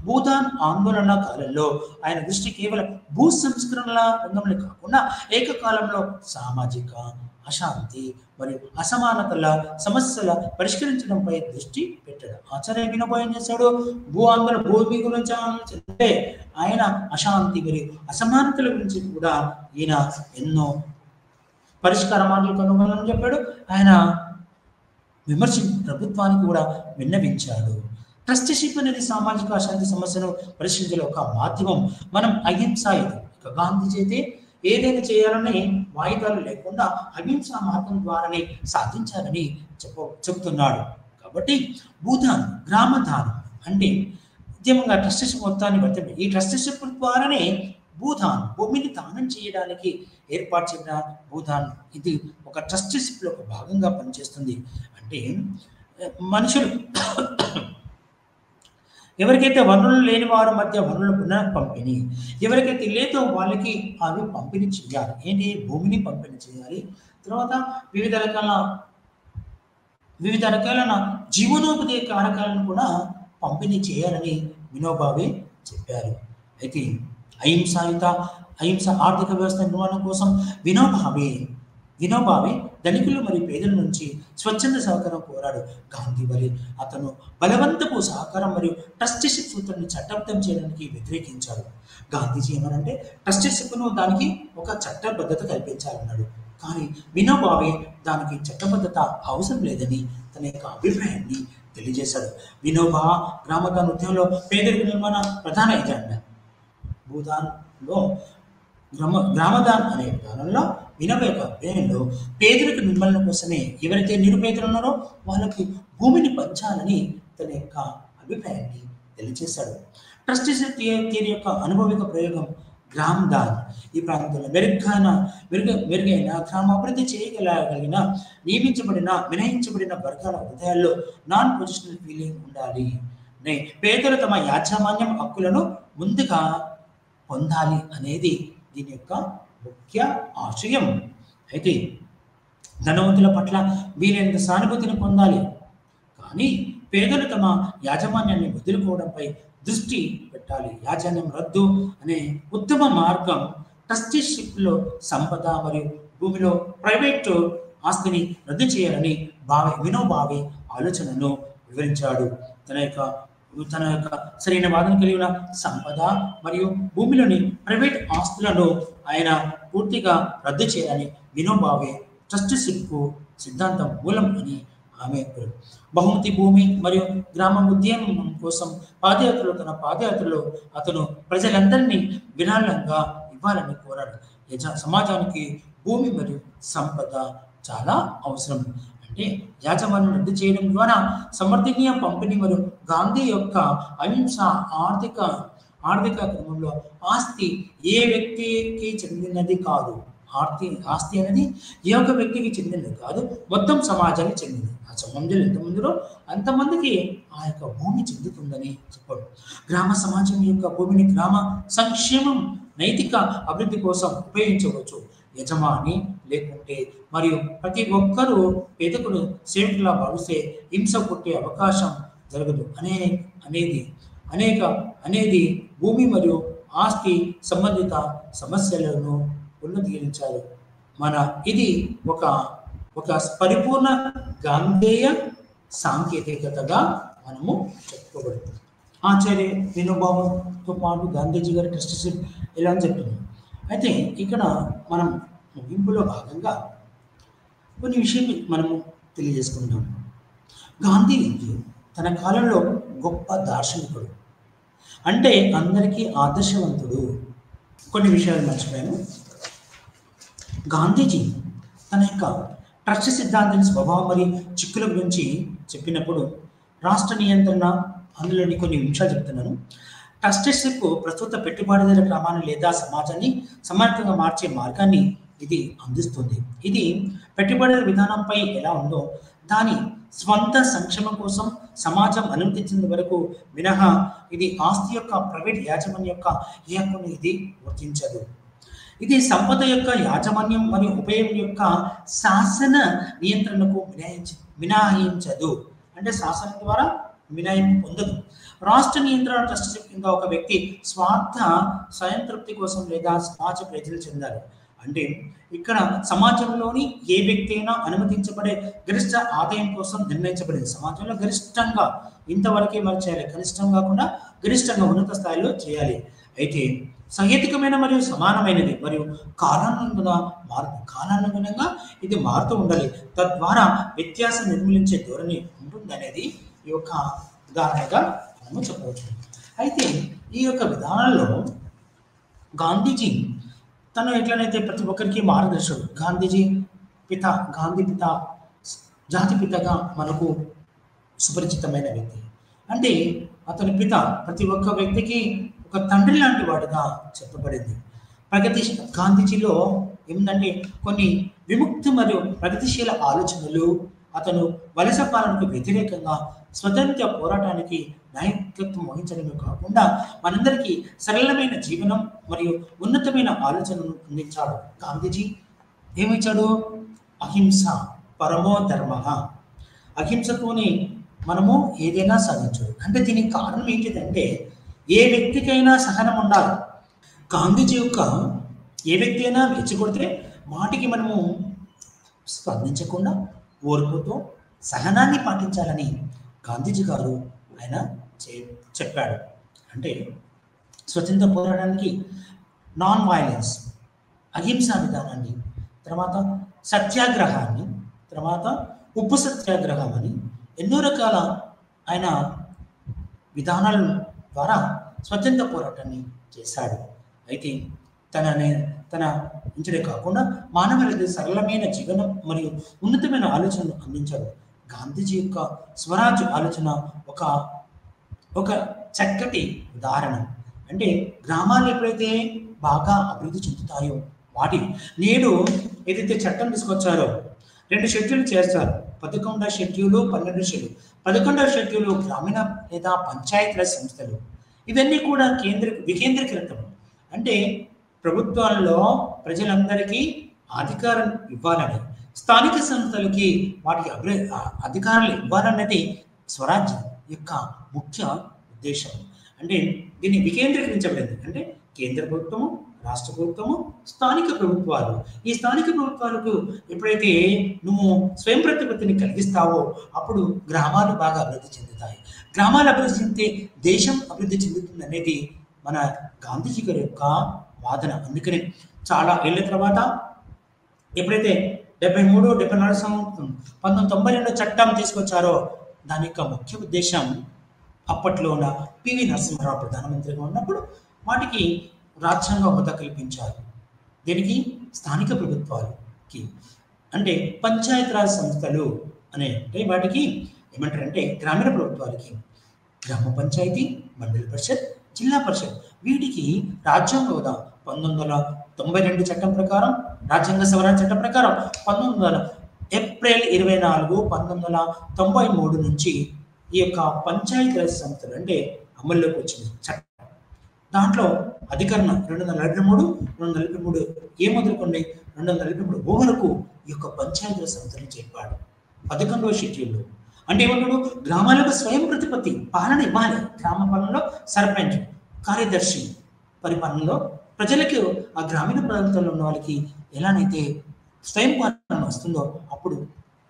భూతాన్ ఆందోళన కాలంలో ఆయన దృష్టి కేవలం భూ సంస్కరణల రంగంలో కాకుండా ఏకకాలంలో సామాజిక అశాంతి మరియు అసమానతల సమస్యల పరిష్కరించడంపై దృష్టి పెట్టాడు. ఆచార్య వినోబా ఏం చేశాడు? భూ ఆందోళన, భూమి గురించి ఆలోచిస్తే ఆయన అశాంతి మరియు అసమానతల గురించి కూడా ఈయన ఎన్నో పరిష్కార మార్గాలు కనుగొనాలని చెప్పాడు. ఆయన ప్రభుత్వానికి కూడా విన్నవించాడు. ట్రస్ట్షిప్ అనేది సామాజిక అశాంతి సమస్యను పరిష్కరించే ఒక మాధ్యమం. మనం అహింస గాంధీజీ అయితే ఏదైనా చేయాలని వాయిదాలు లేకుండా అహింసా మార్గం ద్వారానే సాధించాలని చెబుతున్నాడు. కాబట్టి భూదాన్ గ్రామదానం అంటే ఉద్యమంగా ట్రస్ట్షిప్ మొత్తాన్ని వర్తింప. ఈ ట్రస్ట్షిప్ ద్వారానే భూదాన్ భూమిని దానం చేయడానికి ఏర్పాటు చేసిన భూదాన్ ఇది ఒక ట్రస్ట్షిప్లో ఒక భాగంగా పనిచేస్తుంది. అంటే మనుషులు ఎవరికైతే వనరులు లేని వారి మధ్య వనరుల పునః పంపిణీ, ఎవరికైతే లేదో వాళ్ళకి అవి పంపిణీ చేయాలి. ఏంటి? భూమిని పంపిణీ చేయాలి. తర్వాత వివిధ రకాల జీవనోపాధి కారకాలను కూడా పంపిణీ చేయాలని వినోబావే చెప్పారు. అయితే అహింస ఆర్థిక వ్యవస్థ నిర్వహణ కోసం వినోబావే ధనికులు మరియు పేదల నుంచి స్వచ్ఛంద సహకారం కోరాడు. గాంధీ వలె అతను బలవంతపు సహకారం మరియు ట్రస్ట్షిప్ సూత్రాన్ని చట్టబద్ధం చేయడానికి వ్యతిరేకించాడు. గాంధీజీ ఏమనంటే ట్రస్ట్షిప్ను దానికి ఒక చట్టబద్ధత కల్పించాలన్నాడు. కానీ వినోబావే దానికి చట్టబద్ధత అవసరం లేదని తన యొక్క అభిప్రాయాన్ని తెలియజేశాడు. వినోబా గ్రామదాన ఉద్యమంలో పేదరిక నిర్మాణ ప్రధాన ఎజెండా. భూదాన్లో గ్రామదాన్ అనే విధానంలో వినోబా యొక్క అధ్యయనంలో పేదరిక నిర్మూలన కోసమే ఎవరైతే నిరుపేదలు ఉన్నారో వాళ్ళకి భూమిని పంచాలని తన యొక్క అభిప్రాయాన్ని తెలియజేశాడు. ట్రస్ట్షిప్ థియరీ యొక్క అనుభవిక ప్రయోగం గ్రామదాన్. ఈ ప్రాంతంలో మెరుగైన గ్రామాభివృద్ధి చేయగలిగిన మినహాయించబడిన వర్గాల హృదయాల్లో నాన్ పొజిషనల్ ఫీలింగ్ ఉండాలి. పేదలు తమ యాజమాన్యం హక్కులను ముందుగా పొందాలి అనేది దీని యొక్క ముఖ్య ఆశయం. అయితే ధనవంతుల పట్ల వీలైనంత సానుభూతిని పొందాలి, కానీ పేదలు తమ యాజమాన్యాన్ని వదులుకోవడంపై దృష్టి పెట్టాలి. యాజమాన్యం రద్దు అనే ఉత్తమ మార్గం ట్రస్టీషిప్లో సంపద మరియు భూమిలో ప్రైవేటు ఆస్తిని రద్దు చేయాలని వినోబావే ఆలోచనను వివరించాడు. తన యొక్క తన యొక్క సరైన వాదన కలిగిన సంపద మరియు భూమిలోని ప్రైవేట్ ఆస్తులను ఆయన పూర్తిగా రద్దు చేయాలని వినోబావే ట్రస్టీషిప్కు సిద్ధాంతం మూలం అని ఆమె బహుమతి భూమి మరియు గ్రామ ఉద్యమం కోసం తన పాదయాత్రలో అతను ప్రజలందరినీ విరాళంగా ఇవ్వాలని కోరాడు. సమాజానికి భూమి మరియు సంపద చాలా అవసరం. అంటే యాజమాన్యం రద్దు చేయడం ద్వారా సమర్థనీయ పంపిణీ మరియు గాంధీ యొక్క అహింస ఆర్థిక క్రమంలో ఆస్తి ఏ వ్యక్తికి చెందినది కాదు. ఆస్తి అనేది ఏ ఒక్క వ్యక్తికి చెందినది కాదు, మొత్తం సమాజానికి చెందింది. ఆ సమాజంలో ఎంతమందిలో అంతమందికి ఆ యొక్క భూమి చెందుతుందని చెప్పాడు. గ్రామ సమాజం యొక్క భూమిని గ్రామ సంక్షేమం నైతిక అభివృద్ధి కోసం ఉపయోగించవచ్చు. యజమాని లేకుంటే మరియు ప్రతి ఒక్కరూ పేదకుడు సేవకులా భావిస్తే హింస పుట్టే అవకాశం జరగదు అనేది భూమి మరియు ఆస్తి సంబంధిత సమస్యలను ఉన్నతీకరించారు. ఇది ఒక పరిపూర్ణ గాంధేయ సాంకేతికతగా మనము చెప్పుకోబడుతుంది. ఆచార్య వినోబాతో పాటు గాంధీజీ గారి ట్రస్టీషిప్ ఇలా అని చెప్తున్నాం. అయితే ఇక్కడ మనం ముగింపులో భాగంగా కొన్ని విషయాలు మనము తెలియజేసుకుంటాం. గాంధీజీ తన కాలంలో గొప్ప దార్శనికుడు, అంటే అందరికీ ఆదర్శవంతుడు. కొన్ని విషయాలు మర్చిపోయాను. గాంధీజీ తన యొక్క ట్రస్ట్ సిద్ధాంతం స్వభావం మరియు చిక్కుల గురించి చెప్పినప్పుడు రాష్ట్ర నియంత్రణ, అందులోని కొన్ని విషయాలు చెప్తున్నాను. ట్రస్టీషిప్ ప్రస్తుత పెట్టుబడిదారుల క్రమాన్ని లేదా సమాజాన్ని సమర్థంగా మార్చే మార్గాన్ని ఇది అందిస్తుంది. ఇది పెట్టుబడుల విధానంపై ఎలా ఉందో దాని స్వంత సంక్షేమం కోసం సమాజం అనుమతించిన వరకు మినహా ఇది ఆస్తి యొక్క ప్రైవేట్ యాజమాన్యం యొక్క ఏ హక్కును ఇది వర్తించదు. ఇది సంపద యొక్క యాజమాన్యం మరియు ఉపయోగం యొక్క శాసన నియంత్రణకు మినహాయించదు. అంటే శాసనం ద్వారా మినహాయింపు పొందదు. రాష్ట్ర నియంత్రణ ట్రస్టీషిప్ కింద ఒక వ్యక్తి స్వార్థ స్వయం తృప్తి కోసం లేదా సమాజ ప్రజలు చెందాలి. అంటే ఇక్కడ సమాజంలోని ఏ వ్యక్తి అయినా అనుమతించబడే గరిష్ట ఆదాయం కోసం నిర్ణయించబడింది. సమాజంలో గరిష్టంగా ఇంతవరకే మనం చేయాలి, కనిష్టం కాకుండా గరిష్టంగా ఉన్నత స్థాయిలో చేయాలి. అయితే సహేతుకమైన మరియు సమానమైనది మరియు కాలానుగుణంగా ఇది మారుతూ ఉండాలి. తద్వారా వ్యత్యాసం నిర్మూలించే ధోరణి ఉంటుంది అనేది ఈ యొక్క ఉదాహరణగా మనము చెప్పవచ్చు. అయితే ఈ యొక్క విధానంలో గాంధీజీ తను ఎట్లనైతే ప్రతి ఒక్కరికి మార్గదర్శకుడు, గాంధీ పిత జాతి పితగా మనకు సుపరిచితమైన వ్యక్తి. అంటే అతని పిత ప్రతి ఒక్క వ్యక్తికి ఒక తండ్రి లాంటి వాడుగా చెప్పబడింది. గాంధీజీలో ఏమిటంటే కొన్ని విముక్తి మరియు ప్రగతిశీల ఆలోచనలు, అతను వలస పాలనకు వ్యతిరేకంగా స్వతంత్ర పోరాటానికి నాయకత్వం వహించడమే కాకుండా మనందరికీ సరళమైన జీవనం మరియు ఉన్నతమైన ఆలోచనను అందించాడు. గాంధీజీ ఏమిచ్చాడు? అహింస పరమో ధర్మ. అహింసతోనే మనము ఏదైనా సాధించదు. అంటే దీనికి కారణం ఏంటిదంటే ఏ వ్యక్తికైనా సహనం ఉండాలి. గాంధీజీ యొక్క ఏ వ్యక్తి అయినా రెచ్చగొడితే వాటికి మనము స్పందించకుండా ఓర్పుతో సహనాన్ని పాటించాలని గాంధీజీ గారు ఆయన చెప్పాడు. అంటే స్వతంత్ర పోరాటానికి నాన్ వైలెన్స్, అహింసా విధానాన్ని, తర్వాత సత్యాగ్రహాన్ని, తర్వాత ఉప్పు సత్యాగ్రహం అని ఎన్నో రకాల ఆయన విధానాల ద్వారా స్వతంత్ర పోరాటాన్ని చేశాడు. అయితే తన ఇంచడే కాకుండా మానవులకి సరళమైన జీవనం మరియు ఉన్నతమైన ఆలోచనలు అందించాడు. గాంధీజీ యొక్క స్వరాజ్య ఆలోచన ఒక చక్కటి ఉదాహరణ. అంటే గ్రామాలు ఎప్పుడైతే బాగా అభివృద్ధి చెందుతాయో వాటి నేడు ఏదైతే చట్టం తీసుకొచ్చారో 2 షెడ్యూల్ చేస్తారు. 11వ షెడ్యూలు, 12వ షెడ్యూల్. 11వ షెడ్యూలు గ్రామీణ లేదా పంచాయతీరాజ్ సంస్థలు, ఇవన్నీ కూడా వికేంద్రీకృతం. అంటే ప్రభుత్వాల్లో ప్రజలందరికీ అధికారం ఇవ్వాలని, స్థానిక సంస్థలకి వాటికి అధికారాలు ఇవ్వాలన్నది స్వరాజ్యం యొక్క ముఖ్య ఉద్దేశం. అంటే దీన్ని వికేంద్రీకరించబడింది. అంటే కేంద్ర ప్రభుత్వము, రాష్ట్ర ప్రభుత్వము, స్థానిక ప్రభుత్వాలు. ఈ స్థానిక ప్రభుత్వాలకు ఎప్పుడైతే నువ్వు స్వయం ప్రతిపత్తిని కలిగిస్తావో అప్పుడు గ్రామాలు బాగా అభివృద్ధి చెందుతాయి. గ్రామాలు అభివృద్ధి చెందితే దేశం అభివృద్ధి చెందుతుంది అనేది మన గాంధీజీ గారి యొక్క వాదన. అందుకని చాలా ఏళ్ళ తర్వాత ఎప్పుడైతే 73, 74 సంవత్సరం 1992 చట్టం తీసుకొచ్చారో దాని యొక్క ముఖ్య ఉద్దేశం అప్పట్లో ఉన్న పివి నరసింహారావు ప్రధానమంత్రిగా ఉన్నప్పుడు వాటికి రాజ్యాంగ హోదా కల్పించారు. దీనికి స్థానిక ప్రభుత్వాలకి అంటే పంచాయతీరాజ్ సంస్థలు అంటే వాటికి ఏమంటారంటే గ్రామీణ ప్రభుత్వాలకి గ్రామ పంచాయతీ, మండల పరిషత్, జిల్లా పరిషత్ వీటికి రాజ్యాంగ హోదా 1992 చట్టం ప్రకారం, రాజ్యాంగ సవరణ చట్టం ప్రకారం ఏప్రిల్ 24, 1993 నుంచి ఈ యొక్క పంచాయతీరాజ్ సంస్థలు అంటే అమల్లోకి వచ్చింది చట్టం. దాంట్లో అధికరణ 243 ఏ మొదలుకొని 243 వరకు ఈ యొక్క పంచాయతీరాజ్ సంస్థలు చెప్పాడు 11వ షెడ్యూల్లో. అంటే ఏమంటాడు, గ్రామాలకు స్వయం ప్రతిపత్తి పాలన ఇవ్వాలి. గ్రామ పాలనలో సర్పంచ్, కార్యదర్శి పరిపాలనలో ప్రజలకు ఆ గ్రామీణ ప్రాంతాల్లో ఉన్న వాళ్ళకి ఎలానైతే స్వయం పాలన వస్తుందో అప్పుడు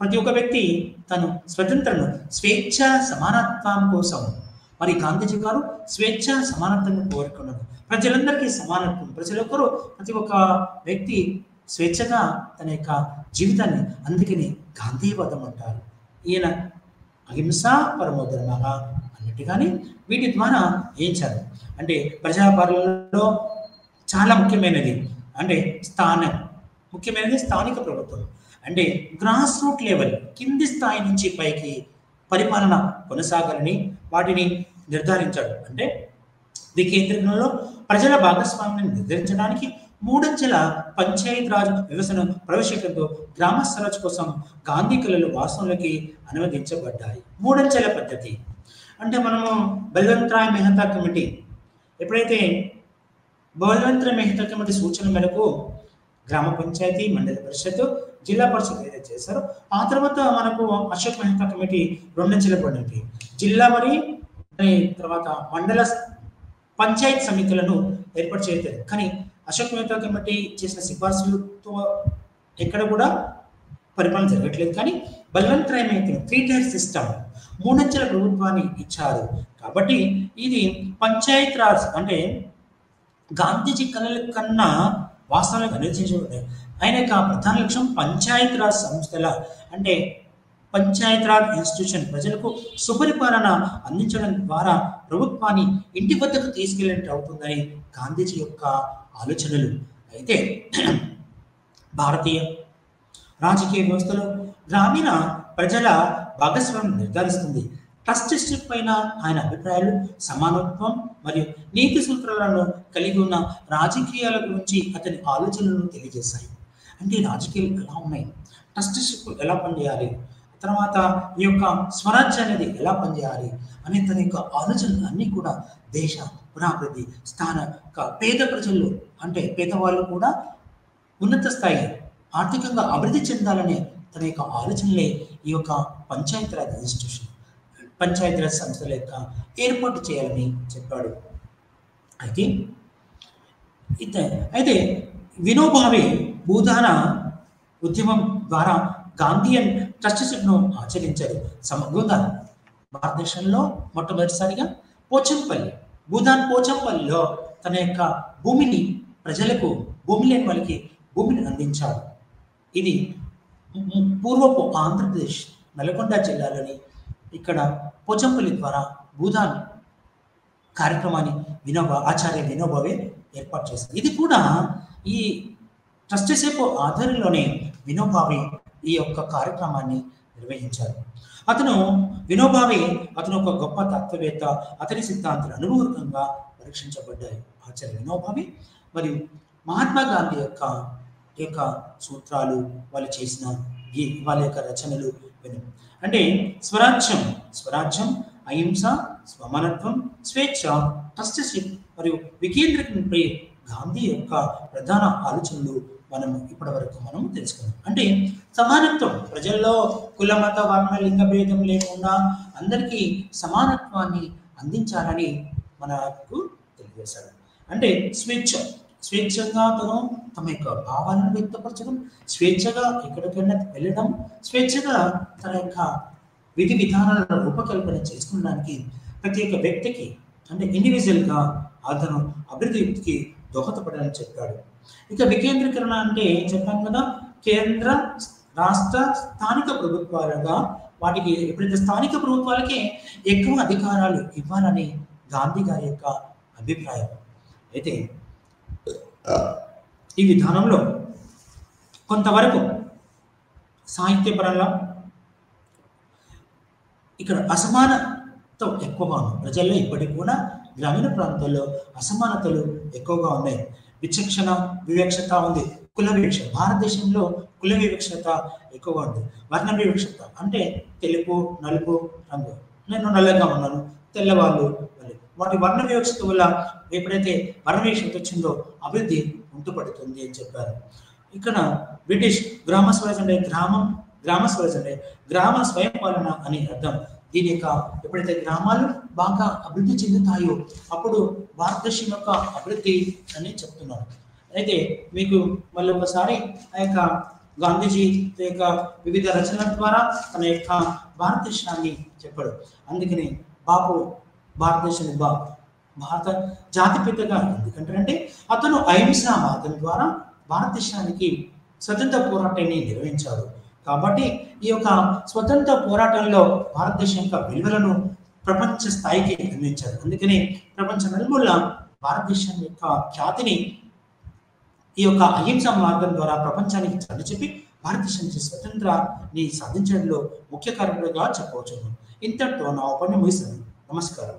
ప్రతి ఒక్క వ్యక్తి తను స్వతంత్రను, స్వేచ్ఛ సమానత్వం కోసం మరి గాంధీజీ గారు స్వేచ్ఛ సమానత్వాన్ని కోరుకున్నారు. ప్రజలందరికీ సమానత్వం, ప్రతి ఒక్క వ్యక్తి స్వేచ్ఛగా తన యొక్క జీవితాన్ని, అందుకని గాంధీవాదం అంటారు. ఈయన అహింస పరమోధర్మః అన్నట్టుగానే వీటి ద్వారా ఏం చేయాలి అంటే ప్రజాపాలనలో చాలా ముఖ్యమైనది అంటే ముఖ్యమైనది స్థానిక ప్రభుత్వం. అంటే గ్రాస్ రూట్ లెవెల్, కింది స్థాయి నుంచి పైకి పరిపాలన కొనసాగాలని వాటిని నిర్ధారించాడు. అంటే వికేంద్రీకరణలో ప్రజల భాగస్వామ్యాన్ని నిర్ధారించడానికి 3 అంచెల పంచాయతీరాజ్ వ్యవస్థను ప్రవేశపెట్టడంతో గ్రామ స్వరాజ్ కోసం గాంధీ కళలు వాస్తవంలోకి అనువదించబడ్డాయి. 3 అంచెల పద్ధతి అంటే మనము బల్వంతరాయ్ మెహతా కమిటీ ఎప్పుడైతే బల్వంతరాయ్ మెహతా కమిటీ సూచన మేరకు గ్రామ పంచాయతీ, మండల పరిషత్, జిల్లా పరిషత్ ఏదైతే చేశారో ఆ తర్వాత మనకు అశోక్ మెహతా కమిటీ 2 అంచెల పద్ధతి, జిల్లా మరి తర్వాత మండల పంచాయత్ సమితులను ఏర్పాటు చేయలేదు. కానీ అశోక్ మెహతా కమిటీ చేసిన సిఫార్సులతో ఎక్కడ కూడా పరిపాలన జరగట్లేదు. కానీ బల్వంతరాయ్ మెహతా 3 టైర్ సిస్టమ్ 3 అంచెల ప్రభుత్వాన్ని ఇచ్చారు. కాబట్టి ఇది పంచాయత్ రాజ్ అంటే గాంధీజీ కళల కన్నా వాస్తవానికి అనుసరించబడ్డాయి. ఆయన యొక్క ప్రధాన లక్ష్యం పంచాయత్ రాజ్ సంస్థల అంటే పంచాయత్ రాజ్ ఇన్స్టిట్యూషన్ ప్రజలకు సుపరిపాలన అందించడం ద్వారా ప్రభుత్వాన్ని ఇంటి వద్దకు తీసుకెళ్ళినట్టు అవుతుందని గాంధీజీ యొక్క ఆలోచనలు. అయితే భారతీయ రాజకీయ వ్యవస్థలో గ్రామీణ ప్రజల భాగస్వామ్యం నిర్ధారిస్తుంది. ట్రస్టీషిప్ పైన ఆయన అభిప్రాయాలు సమానత్వం మరియు నీతి సూత్రాలను కలిగి ఉన్న రాజకీయాల గురించి అతని ఆలోచనలను తెలియజేశాయి. అంటే రాజకీయాలు ఎలా ఉన్నాయి, ట్రస్టీషిప్ ఎలా పనిచేయాలి, తర్వాత ఈ యొక్క స్వరాజ్యం అనేది ఎలా పనిచేయాలి అనే తన యొక్క ఆలోచనలు అన్నీ కూడా దేశ పురాభివృద్ధి, స్థానిక పేద ప్రజల్లో అంటే పేదవాళ్ళు కూడా ఉన్నత స్థాయి ఆర్థికంగా అభివృద్ధి చెందాలనే తన యొక్క ఆలోచనలే ఈ యొక్క పంచాయతీరాజ్ ఇన్స్టిట్యూషన్, పంచాయతీరాజ్ సంస్థల యొక్క ఏర్పాటు చేయాలని చెప్పాడు. అయితే వినోబావే భూదాన ఉద్యమం ద్వారా గాంధీయన్ ట్రస్టీషిప్ను ఆచరించారు. సమగ్రంగా భారతదేశంలో మొట్టమొదటిసారిగా భూదాన్ పోచంపల్లిలో తన యొక్క భూమిని ప్రజలకు, భూమి లేని వాళ్ళకి భూమిని అందించారు. ఇది పూర్వపు ఆంధ్రప్రదేశ్ నల్గొండ జిల్లాలోని ఇక్కడ పోచంపల్లి ద్వారా భూదాన్ కార్యక్రమాన్ని ఆచార్య వినోబావే ఏర్పాటు చేశారు. ఇది కూడా ఈ ట్రస్టీషిప్ ఆధ్వర్యంలోనే వినోబావే ఈ యొక్క కార్యక్రమాన్ని నిర్వహించారు. వినోబావే ఒక గొప్ప తత్వవేత్త. అతని సిద్ధాంతాలు అనుభవపూర్వకంగా పరీక్షించబడ్డాయి. ఆచార్య వినోబావే మరియు మహాత్మా గాంధీ యొక్క సూత్రాలు, వాళ్ళు చేసిన వాళ్ళ యొక్క రచనలు అంటే స్వరాజ్యం, అహింస, సమానత్వం, స్వేచ్ఛ, ట్రస్టీషిప్ మరియు వికేంద్రీకరణపై గాంధీ యొక్క ప్రధాన ఆలోచనలు ఇప్పటి వరకు మనం తెలుసుకున్నాం. అంటే సమానత్వం, ప్రజల్లో కుల, మత, వర్ణ, లింగ భేదం లేకుండా అందరికీ సమానత్వాన్ని అందించాలని మనకు తెలియజేశాడు. అంటే స్వేచ్ఛ, స్వేచ్ఛగా తను తమ యొక్క భావాలను వ్యక్తపరచడం, స్వేచ్ఛగా ఎక్కడికైనా వెళ్ళడం, స్వేచ్ఛగా తన యొక్క విధి విధానాలను రూపకల్పన చేసుకోవడానికి ప్రతి ఒక్క వ్యక్తికి అంటే ఇండివిజువల్గా అతను అభివృద్ధికి దోహదపడాలని చెప్పాడు. ఇక వికేంద్రీకరణ అంటే చెప్పాం కదా, కేంద్ర రాష్ట్ర స్థానిక ప్రభుత్వాలుగా వాటికి ఎప్పుడైతే స్థానిక ప్రభుత్వాలకే ఎక్కువ అధికారాలు ఇవ్వాలని గాంధీ గారి యొక్క అభిప్రాయం. అయితే ఈ విధానంలో కొంతవరకు సాహిత్యపరంగా ఇక్కడ అసమానత ఎక్కువగా ఉంది. ప్రజల్లో ఇప్పటికి కూడా గ్రామీణ ప్రాంతాల్లో అసమానతలు ఎక్కువగా ఉన్నాయి. వివక్షత ఉంది. కుల వివక్ష, భారతదేశంలో కుల వివక్షత ఎక్కువగా ఉంది. వర్ణ వివక్షత అంటే తెలుపు నలుపు రంగు, నేను నల్లగా ఉన్నాను, తెల్లవాళ్ళు వాటి వర్ణ వివక్షత వల్ల ఎప్పుడైతే వర్ణ వివక్షత వచ్చిందో అభివృద్ధి ఉంటుపడుతుంది అని చెప్పారు. ఇక్కడ బ్రిటిష్ గ్రామ స్వరాజ్ అంటే గ్రామ స్వరాజ్ అంటే గ్రామ స్వయం పాలన అని అర్థం. దీని యొక్క ఎప్పుడైతే గ్రామాలు బాగా అభివృద్ధి చెందుతాయో అప్పుడు భారతదేశం యొక్క అభివృద్ధి అని చెప్తున్నారు. అయితే మీకు మళ్ళీ ఒకసారి ఆ యొక్క గాంధీజీ యొక్క వివిధ రచనల ద్వారా తన యొక్క భారతదేశాన్ని చెప్పాడు. అందుకని బాపు భారతదేశాన్ని భారత జాతిపితగా ఎందుకంటే అతను అహింసా మార్గం ద్వారా భారతదేశానికి స్వతంత్ర పోరాటాన్ని నిర్వహించాడు. కాబట్టి ఈ యొక్క స్వతంత్ర పోరాటంలో భారతదేశం యొక్క విలువలను ప్రపంచ స్థాయికి అందించారు. అందుకని ప్రపంచ నలుమూల భారతదేశం యొక్క ఖ్యాతిని ఈ యొక్క అహింసా మార్గం ద్వారా ప్రపంచానికి చాటి చెప్పి భారతదేశానికి స్వతంత్రాన్ని సాధించడంలో ముఖ్య కారణులుగా చెప్పవచ్చు. ఇంతటితో నా ఉపన్యాసం ముగిస్తాను. నమస్కారం.